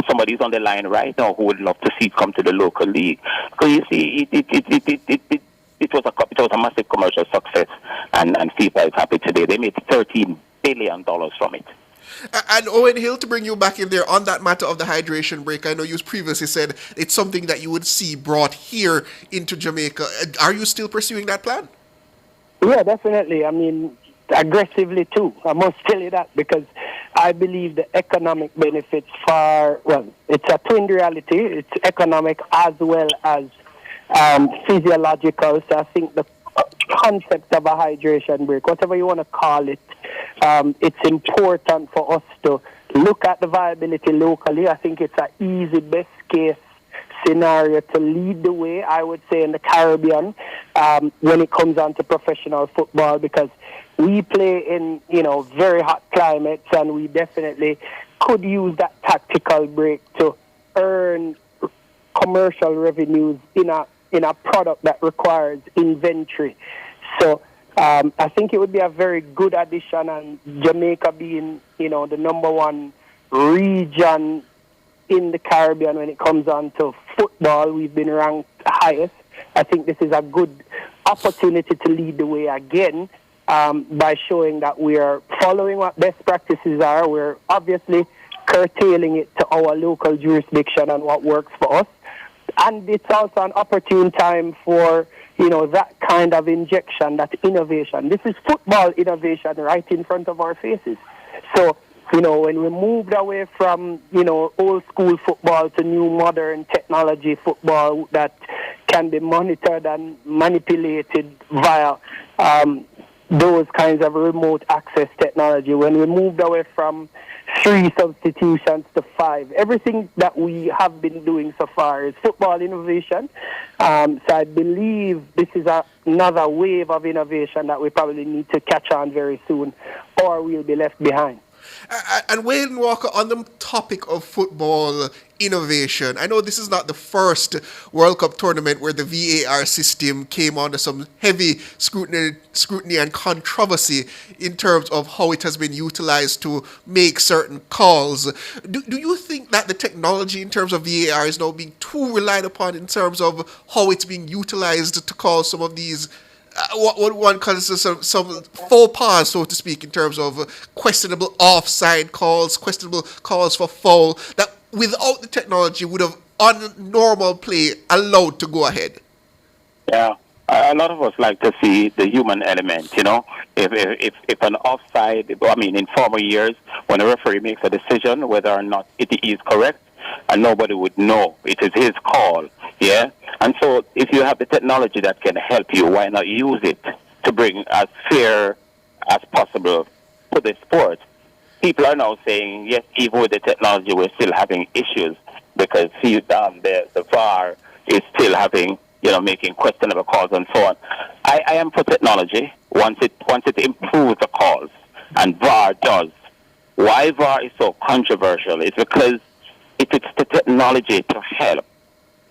somebody's on the line right now who would love to see it come to the local league. Because you see, it was a massive commercial success, and FIFA is happy today. They made $13 billion from it. And Owen Hill, to bring you back in there on that matter of the hydration break, I know you previously said it's something that you would see brought here into Jamaica. Are you still pursuing that plan? Yeah, definitely. I mean, aggressively too. I must tell you that, because I believe the economic benefits it's a twin reality. It's economic as well as physiological. So I think the concept of a hydration break, whatever you want to call it, it's important for us to look at the viability locally. I think it's an easy best case scenario to lead the way, I would say, in the Caribbean when it comes on to professional football, because we play in very hot climates, and we definitely could use that tactical break to earn commercial revenues in a product that requires inventory. So I think it would be a very good addition, and Jamaica being, the number one region in the Caribbean when it comes on to football, we've been ranked highest. I think this is a good opportunity to lead the way again by showing that we are following what best practices are. We're obviously curtailing it to our local jurisdiction and what works for us. And it's also an opportune time for, that kind of injection, that innovation. This is football innovation right in front of our faces. So, when we moved away from, old school football to new modern technology football that can be monitored and manipulated via those kinds of remote access technology, when we moved away from 3 substitutions to 5. Everything that we have been doing so far is football innovation. So I believe this is another wave of innovation that we probably need to catch on very soon, or we'll be left behind. And Wayne Walker, on the topic of football innovation, I know this is not the first World Cup tournament where the VAR system came under some heavy scrutiny and controversy in terms of how it has been utilized to make certain calls. Do you think that the technology in terms of VAR is now being too relied upon in terms of how it's being utilized to call some of these what one calls some faux pas, so to speak, in terms of questionable offside calls, questionable calls for foul, that without the technology would have, on normal play, allowed to go ahead? Yeah, a lot of us like to see the human element, you know. If an offside, I mean, in former years, when a referee makes a decision, whether or not it is correct, and nobody would know. It is his call, yeah? And so if you have the technology that can help you, why not use it to bring as fair as possible to the sport? People are now saying, yes, even with the technology, we're still having issues because the VAR is still having, making questionable calls and so on. I am for technology once it improves the calls, and VAR does. Why VAR is so controversial is because if it's the technology to help,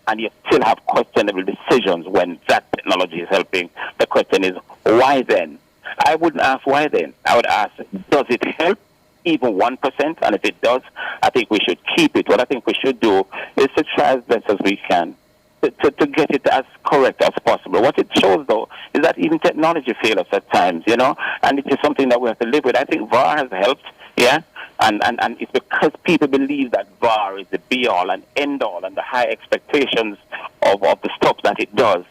and you still have questionable decisions when that technology is helping, the question is, why then? I wouldn't ask why then. I would ask, does it help even 1%? And if it does, I think we should keep it. What I think we should do is to try as best as we can to get it as correct as possible. What it shows, though, is that even technology fails us at times, and it is something that we have to live with. I think VAR has helped, yeah? And it's because people believe that VAR is the be-all and end-all and the high expectations of the stuff that it does.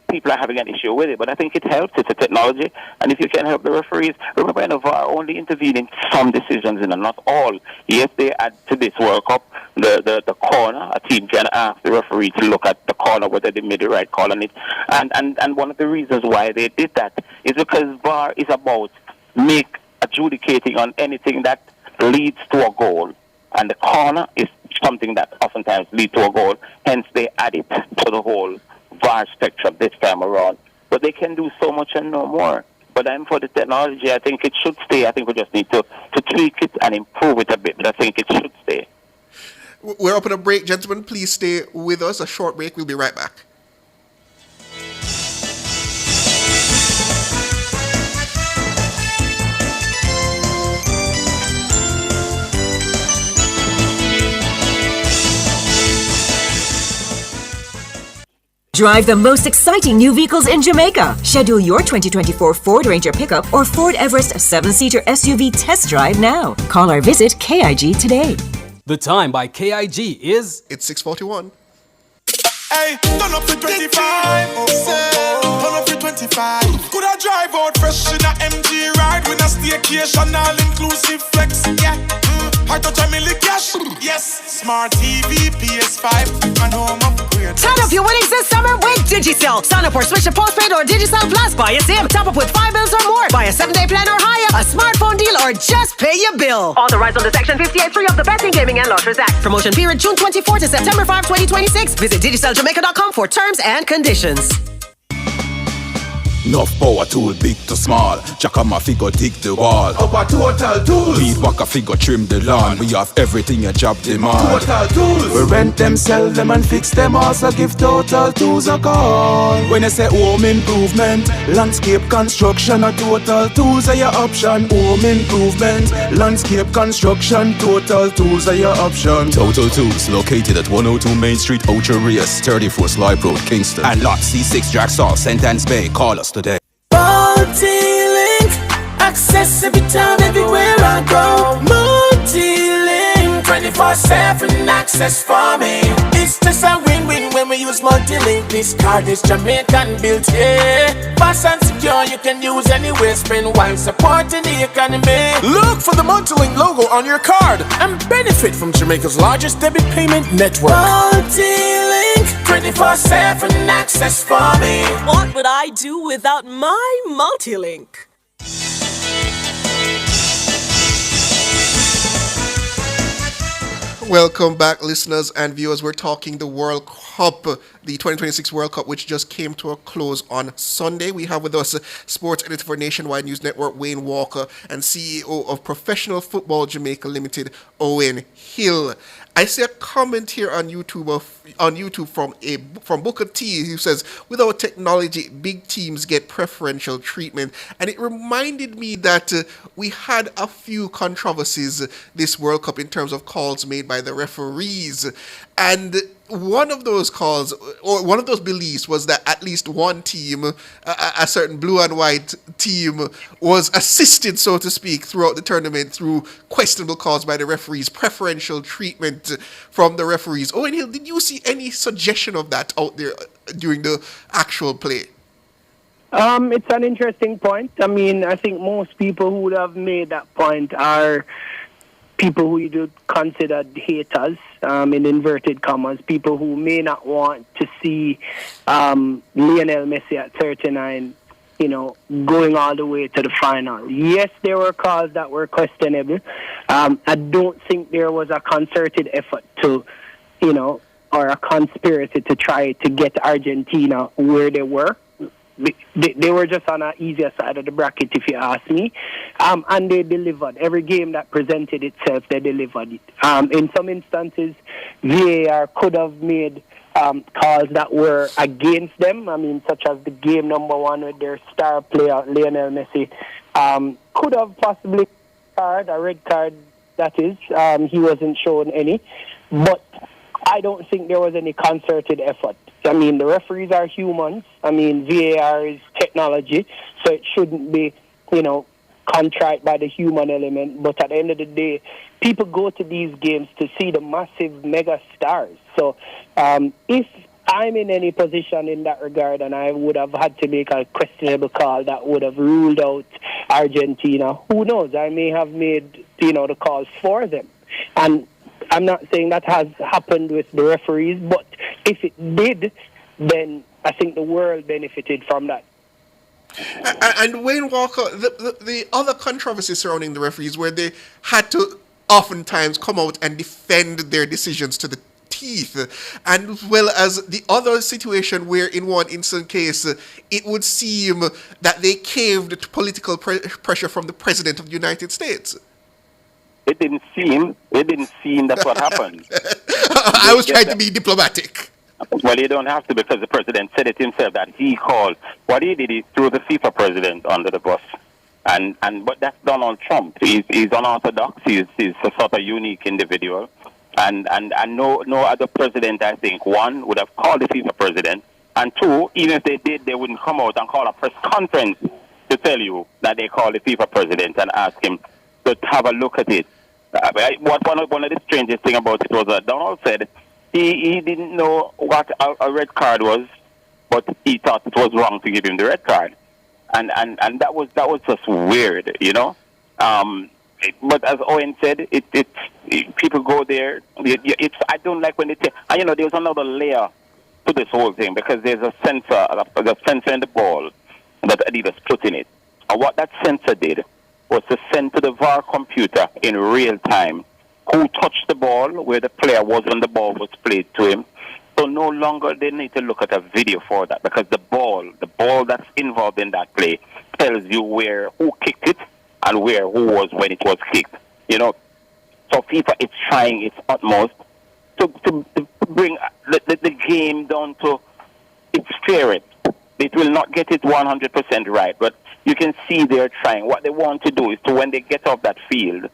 People are having an issue with it, but I think it helps. It's a technology, and if you can help the referees, remember, VAR only intervene in some decisions and not all. Yes, they add to this World Cup the corner. A team can ask the referee to look at the corner whether they made the right call on it, and one of the reasons why they did that is because VAR is about adjudicating on anything that leads to a goal, and the corner is something that oftentimes leads to a goal. Hence, they add it to the whole VAR spectrum this time around. But they can do so much and no more. But I'm for the technology. I think it should stay. I think we just need to tweak it and improve it a bit. But I think it should stay. We're up on a break, gentlemen. Please stay with us. A short break. We'll be right back. Drive the most exciting new vehicles in Jamaica. Schedule your 2024 Ford Ranger pickup or Ford Everest 7-seater SUV test drive now. Call or visit KIG today. The time by KIG is... It's 6:41. Hey, turn up to 25. Turn up to 25. Could I drive out fresh in a MG ride with a staycation all-inclusive flex? Yeah. I touch a million cash. Yes. Smart TV, PS5, and home upgrade. Turn up your winnings this summer with Digicel. Sign up or switch to postpaid or Digicel Plus. Buy a SIM. Top up with 5 bills or more. Buy a 7-day plan or higher. A smartphone deal or just pay your bill. Authorized under Section 58.3 of the Betting, Gaming and Lotteries Act. Promotion period June 24 to September 5, 2026. Visit DigicelJamaica.com for terms and conditions. Enough power tool, big to small. Chaka my figure dig the wall. Upper Total Tools. Weed whacker figure trim the lawn. We have everything a job demand. Total Tools. We rent them, sell them and fix them. Also give Total Tools a call. When I say home improvement, landscape construction, a Total Tools are your option. Home improvement, landscape construction, Total Tools are your option. Total Tools located at 102 Main Street, Ocho Rios, 34 Slipe Road, Kingston, and lot C6 Jacksaw, Sentence Bay. Call us today. Multi-link, access every time, everywhere I go. Multi-link, 24/7 access for me. It's just a win-win when we use multi-link. This card is Jamaican built, yeah. Fast and secure, you can use anywhere, spend while supporting the economy. Look for the multi-link logo on your card and benefit from Jamaica's largest debit payment network. Multi-link, 24/7 access for me. What would I do without my multi-link? Welcome back, listeners and viewers. We're talking the World Cup, the 2026 World Cup, which just came to a close on Sunday. We have with us sports editor for Nationwide News Network, Wayne Walker, and CEO of Professional Football Jamaica Limited, Owen Hill. I see a comment here on YouTube from Booker T, who says, "Without technology, big teams get preferential treatment." And it reminded me that we had a few controversies this World Cup in terms of calls made by the referees, and one of those calls, or one of those beliefs, was that at least one team, a certain blue and white team, was assisted, so to speak, throughout the tournament through questionable calls by the referees, preferential treatment from the referees. Owen Hill, did you see any suggestion of that out there during the actual play? It's an interesting point. I mean, I think most people who would have made that point are people who you do consider haters, in inverted commas, people who may not want to see Lionel Messi at 39, going all the way to the final. Yes, there were calls that were questionable. I don't think there was a concerted effort to, or a conspiracy to try to get Argentina where they were. They were just on an easier side of the bracket, if you ask me, and they delivered. Every game that presented itself, they delivered it. In some instances, VAR could have made calls that were against them. I mean, such as the game number 1 with their star player, Lionel Messi, could have possibly a red card, that is. He wasn't shown any. But I don't think there was any concerted effort. I mean, the referees are humans. I mean, VAR is technology, so it shouldn't be, contrite by the human element. But at the end of the day, people go to these games to see the massive mega stars. So if I'm in any position in that regard and I would have had to make a questionable call that would have ruled out Argentina, who knows? I may have made, the calls for them. And I'm not saying that has happened with the referees, but if it did, then I think the world benefited from that. And Wayne Walker, the other controversy surrounding the referees, where they had to oftentimes come out and defend their decisions to the teeth, and as well as the other situation where in one instant case it would seem that they caved to political pressure from the President of the United States. It didn't seem that's what happened. I was trying to be diplomatic. Well, you don't have to, because the president said it himself that he called. What he did is threw the FIFA president under the bus. But that's Donald Trump. He's unorthodox. He's a sort of unique individual. And no other president, I think, one, would have called the FIFA president. And two, even if they did, they wouldn't come out and call a press conference to tell you that they called the FIFA president and ask him to have a look at it. One of the strangest thing about it was that Donald said he didn't know what a red card was, but he thought it was wrong to give him the red card, and that was just weird, But as Owen said, people go there. I don't like when they say, there's another layer to this whole thing, because there's a sensor in the ball that Adidas put in it, and what that sensor did was to send to the VAR computer in real time who touched the ball, where the player was when the ball was played to him. So no longer they need to look at a video for that, because the ball that's involved in that play tells you who kicked it and who was when it was kicked. So FIFA is trying its utmost to bring the game down to its fairest. It will not get it 100% right, but you can see they're trying. What they want to do is when they get off that field,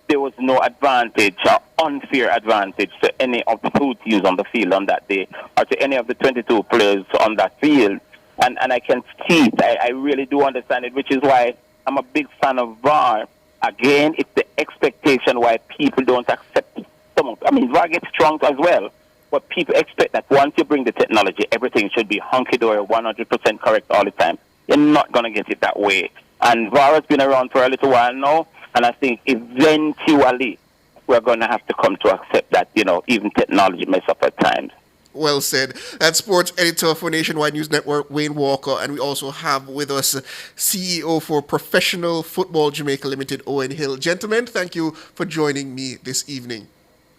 there was no advantage or unfair advantage to any of the two teams on the field on that day, or to any of the 22 players on that field. And I can see it. I really do understand it, which is why I'm a big fan of VAR. Again, it's the expectation why people don't accept some. VAR gets strong as well, but people expect that once you bring the technology, everything should be hunky-dory, 100% correct all the time. You're not going to get it that way. And VAR has been around for a little while now, and I think eventually we're going to have to come to accept that, even technology mess up at times. Well said. That's sports editor for Nationwide News Network, Wayne Walker, and we also have with us CEO for Professional Football Jamaica Limited, Owen Hill. Gentlemen, thank you for joining me this evening.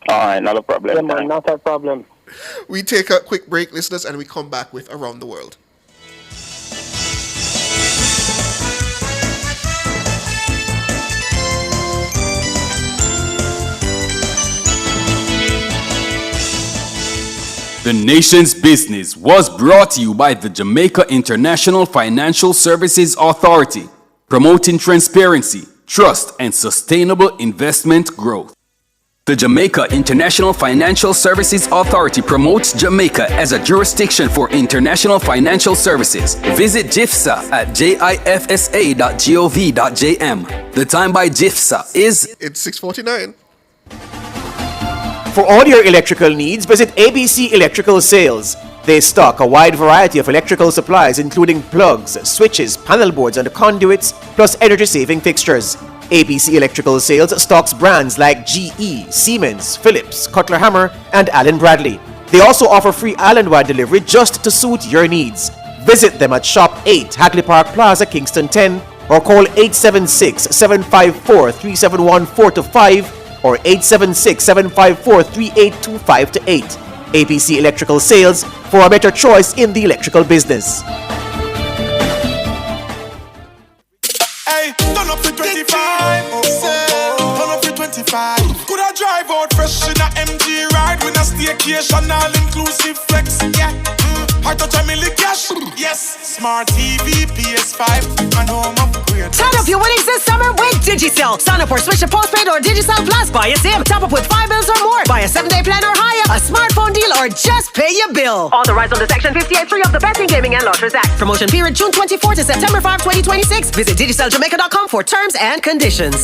All right, not a problem. Yeah, man, not a problem. We take a quick break, listeners, and we come back with Around the World. The Nation's Business was brought to you by the Jamaica International Financial Services Authority, promoting transparency, trust, and sustainable investment growth. The Jamaica International Financial Services Authority promotes Jamaica as a jurisdiction for international financial services. Visit JIFSA at jifsa.gov.jm. The time by JIFSA is... It's 6:49. For all your electrical needs, visit ABC Electrical Sales. They stock a wide variety of electrical supplies including plugs, switches, panel boards and conduits, plus energy-saving fixtures. ABC Electrical Sales stocks brands like GE, Siemens, Philips, Cutler Hammer and Allen Bradley. They also offer free island-wide delivery just to suit your needs. Visit them at Shop 8, Hagley Park Plaza, Kingston 10 or call 876-754-3714-5 or 876-754-3825-8. ABC Electrical Sales, for a better choice in the electrical business. Hey, turn up to 25. Turn up to 25. Could I drive out fresh in a MG ride with a staycation all inclusive flex? Yeah. I touch a million cash. Yes. Smart TV, PS5, and home upgrade. Turn up your winnings this summer with Digicel. Sign up or switch to postpaid or Digicel Plus. Buy a SIM. Top up with 5 bills or more. Buy a 7-day plan or higher. A smartphone deal or just pay your bill. Authorized under Section 58.3 of the Betting, Gaming and Lotteries Act. Promotion period June 24 to September 5, 2026. Visit DigicelJamaica.com for terms and conditions.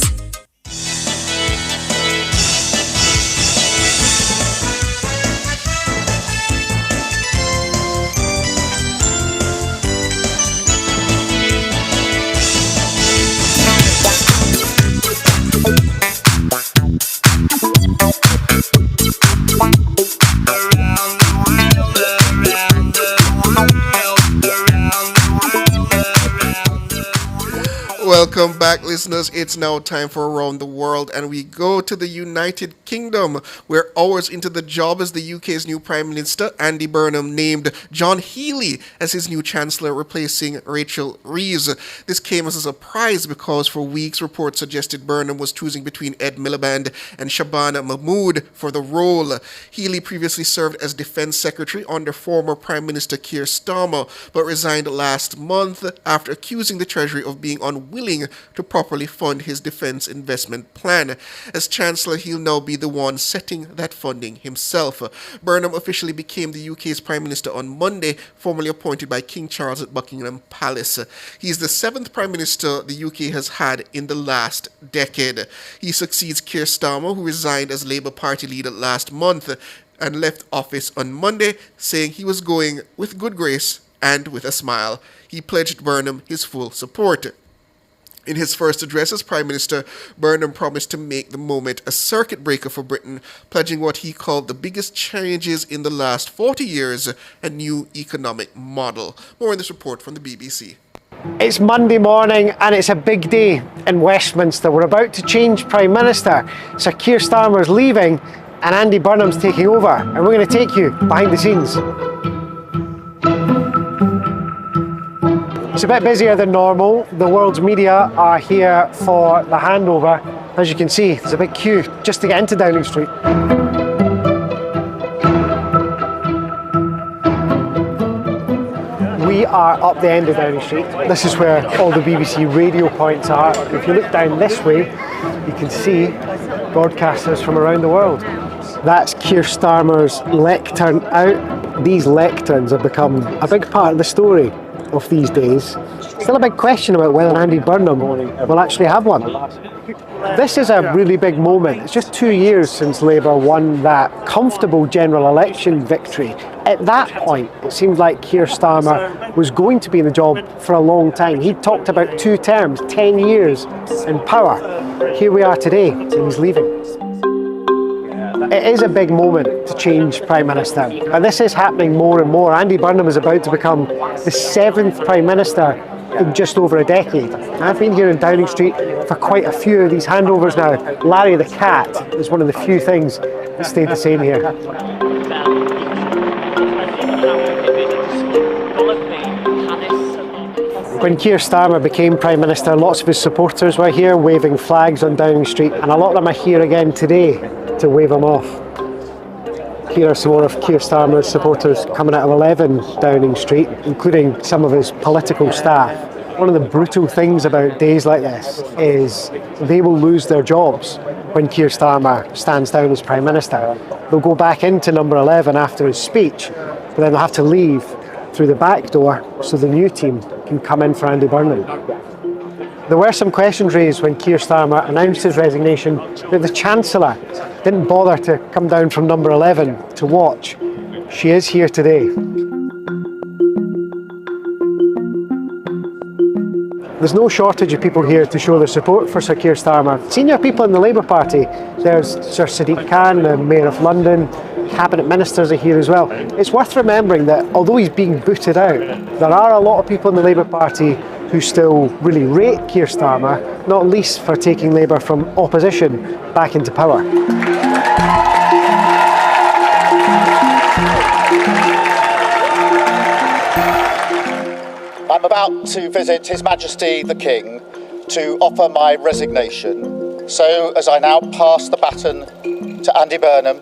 Welcome back, listeners. It's now time for Around the World, and we go to the United Kingdom, where hours into the job as the UK's new Prime Minister, Andy Burnham named John Healey as his new Chancellor, replacing Rachel Reeves. This came as a surprise because for weeks reports suggested Burnham was choosing between Ed Miliband and Shabana Mahmood for the role. Healey previously served as Defence Secretary under former Prime Minister Keir Starmer, but resigned last month after accusing the Treasury of being unwilling to properly fund his defence investment plan. As Chancellor, he'll now be the one setting that funding himself. Burnham officially became the UK's Prime Minister on Monday, formally appointed by King Charles at Buckingham Palace. He's the 7th Prime Minister the UK has had in the last decade. He succeeds Keir Starmer, who resigned as Labour Party leader last month and left office on Monday, saying he was going with good grace and with a smile. He pledged Burnham his full support. In his first address as Prime Minister, Burnham promised to make the moment a circuit breaker for Britain, pledging what he called the biggest changes in the last 40 years, a new economic model. More in this report from the BBC. It's Monday morning and it's a big day in Westminster. We're about to change Prime Minister. Sir Keir Starmer's leaving and Andy Burnham's taking over. And we're going to take you behind the scenes. It's a bit busier than normal. The world's media are here for the handover. As you can see, there's a big queue just to get into Downing Street. We are up the end of Downing Street. This is where all the BBC radio points are. If you look down this way, you can see broadcasters from around the world. That's Keir Starmer's lectern out. These lecterns have become a big part of the story of these days. Still a big question about whether Andy Burnham will actually have one. This is a really big moment. It's just 2 years since Labour won that comfortable general election victory. At that point, it seemed like Keir Starmer was going to be in the job for a long time. He talked about 2 terms, 10 years in power. Here we are today, and he's leaving. It is a big moment to change Prime Minister, and this is happening more and more. Andy Burnham is about to become the 7th Prime Minister in just over a decade. I've been here in Downing Street for quite a few of these handovers now. Larry the cat is one of the few things It's stayed the same here. When Keir Starmer became Prime Minister, lots of his supporters were here waving flags on Downing Street, and a lot of them are here again today to wave them off. Here are some more of Keir Starmer's supporters coming out of 11 Downing Street, including some of his political staff. One of the brutal things about days like this is they will lose their jobs when Keir Starmer stands down as Prime Minister. They'll go back into number 11 after his speech, but then they'll have to leave through the back door so the new team can come in for Andy Burnham. There were some questions raised when Keir Starmer announced his resignation that the Chancellor didn't bother to come down from number 11 to watch. She is here today. There's no shortage of people here to show their support for Sir Keir Starmer. Senior people in the Labour Party, there's Sir Sadiq Khan, the Mayor of London, Cabinet Ministers are here as well. It's worth remembering that although he's being booted out, there are a lot of people in the Labour Party who still really rate Keir Starmer, not least for taking Labour from opposition back into power. I'm about to visit His Majesty the King to offer my resignation. So, as I now pass the baton to Andy Burnham,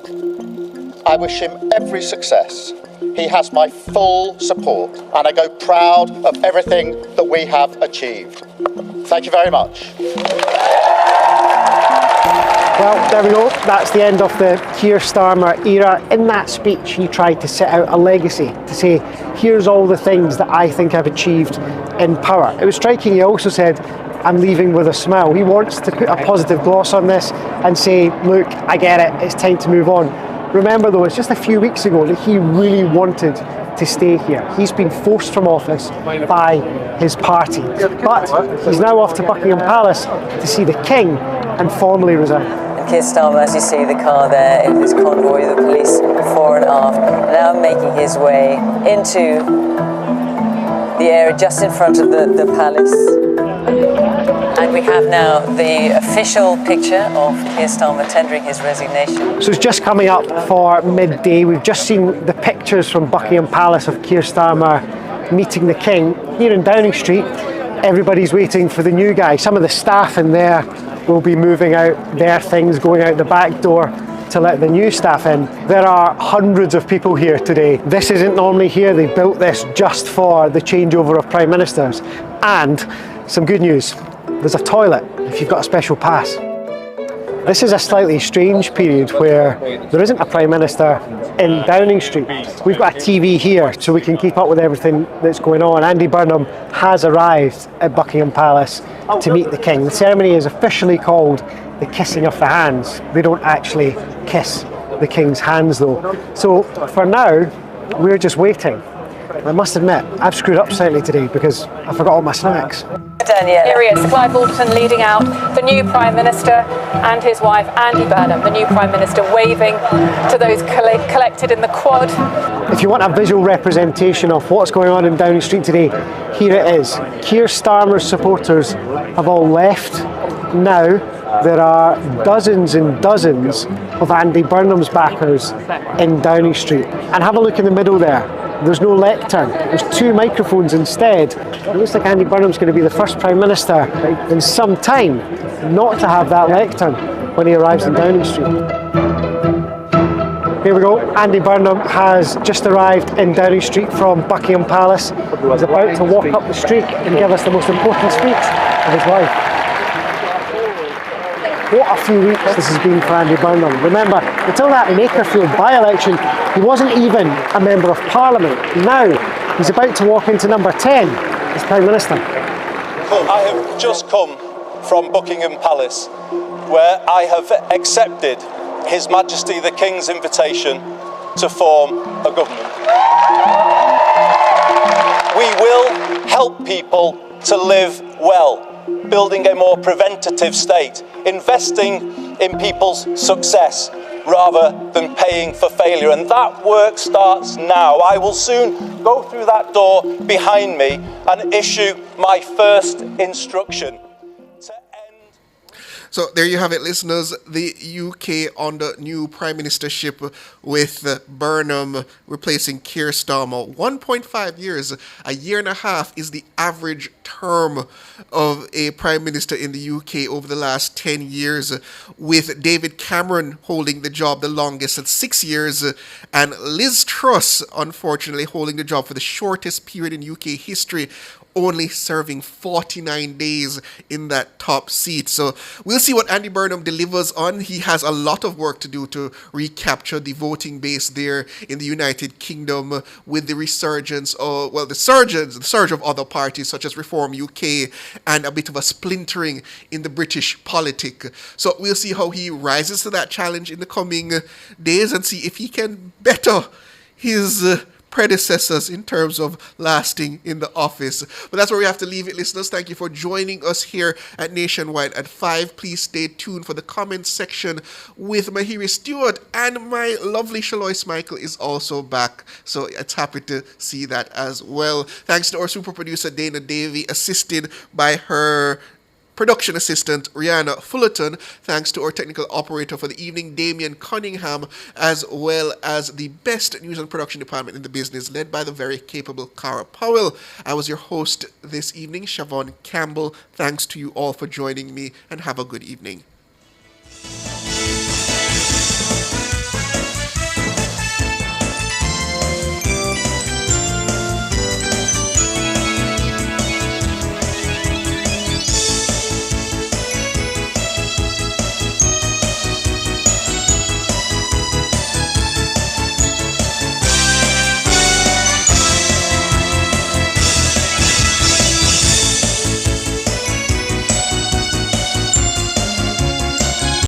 I wish him every success. He has my full support, and I go proud of everything that we have achieved. Thank you very much. Well, there we go. That's the end of the Keir Starmer era. In that speech, he tried to set out a legacy, to say, here's all the things that I think I've achieved in power. It was striking. He also said, I'm leaving with a smile. He wants to put a positive gloss on this and say, look, I get it. It's time to move on. Remember, though, it's just a few weeks ago that he really wanted to stay here. He's been forced from office by his party. But he's now off to Buckingham Palace to see the King and formally resign. Keir Starmer, as you see the car there, in his convoy, the police fore and aft, now making his way into the area just in front of the palace. And we have now the official picture of Keir Starmer tendering his resignation. So it's just coming up for midday. We've just seen the pictures from Buckingham Palace of Keir Starmer meeting the King. Here in Downing Street, everybody's waiting for the new guy. Some of the staff in there will be moving out their things, going out the back door to let the new staff in. There are hundreds of people here today. This isn't normally here. They built this just for the changeover of Prime Ministers. And some good news, there's a toilet if you've got a special pass. This is a slightly strange period where there isn't a Prime Minister in Downing Street. We've got a TV here so we can keep up with everything that's going on. Andy Burnham has arrived at Buckingham Palace to meet the King. The ceremony is officially called the kissing of the hands. They don't actually kiss the King's hands though. So for now, we're just waiting. I must admit, I've screwed up slightly today because I forgot all my snacks. Here he is, Clive Alderton leading out the new Prime Minister and his wife Andy Burnham, the new Prime Minister, waving to those collected in the quad. If you want a visual representation of what's going on in Downing Street today, here it is. Keir Starmer's supporters have all left. Now there are dozens and dozens of Andy Burnham's backers in Downing Street. And have a look in the middle there. There's no lectern. There's two microphones instead. It looks like Andy Burnham's going to be the first Prime Minister in some time not to have that lectern when he arrives in Downing Street. Here we go. Andy Burnham has just arrived in Downing Street from Buckingham Palace. He's about to walk up the street and give us the most important speech of his life. What a few weeks this has been for Andy Burnham. Remember, until that Makerfield by-election, he wasn't even a Member of Parliament. Now, he's about to walk into number 10 as Prime Minister. I have just come from Buckingham Palace, where I have accepted His Majesty the King's invitation to form a government. We will help people to live well, building a more preventative state, investing in people's success rather than paying for failure. And that work starts now. I will soon go through that door behind me and issue my first instruction. So there you have it, listeners. The UK on the new Prime Ministership with Burnham replacing Keir Starmer. 1.5 years, a year and a half is the average term of a Prime Minister in the UK over the last 10 years, with David Cameron holding the job the longest at 6 years, and Liz Truss, unfortunately, holding the job for the shortest period in UK history, only serving 49 days in that top seat. So we'll see what Andy Burnham delivers on. He has a lot of work to do to recapture the voting base there in the United Kingdom with the resurgence of, the surge of other parties such as Reform UK and a bit of a splintering in the British politic. So we'll see how he rises to that challenge in the coming days and see if he can better his predecessors in terms of lasting in the office. But that's where we have to leave it, listeners. Thank you for joining us here at Nationwide at 5. Please stay tuned for the comments section with Mahiri Stewart, and my lovely Shalois Michael is also back, so it's happy to see that as well. Thanks to our super producer Dana Davey, assisted by her production assistant Rihanna Fullerton. Thanks to our technical operator for the evening, Damian Cunningham, as well as the best news and production department in the business, led by the very capable Cara Powell. I was your host this evening, Siobhan Campbell. Thanks to you all for joining me, and have a good evening.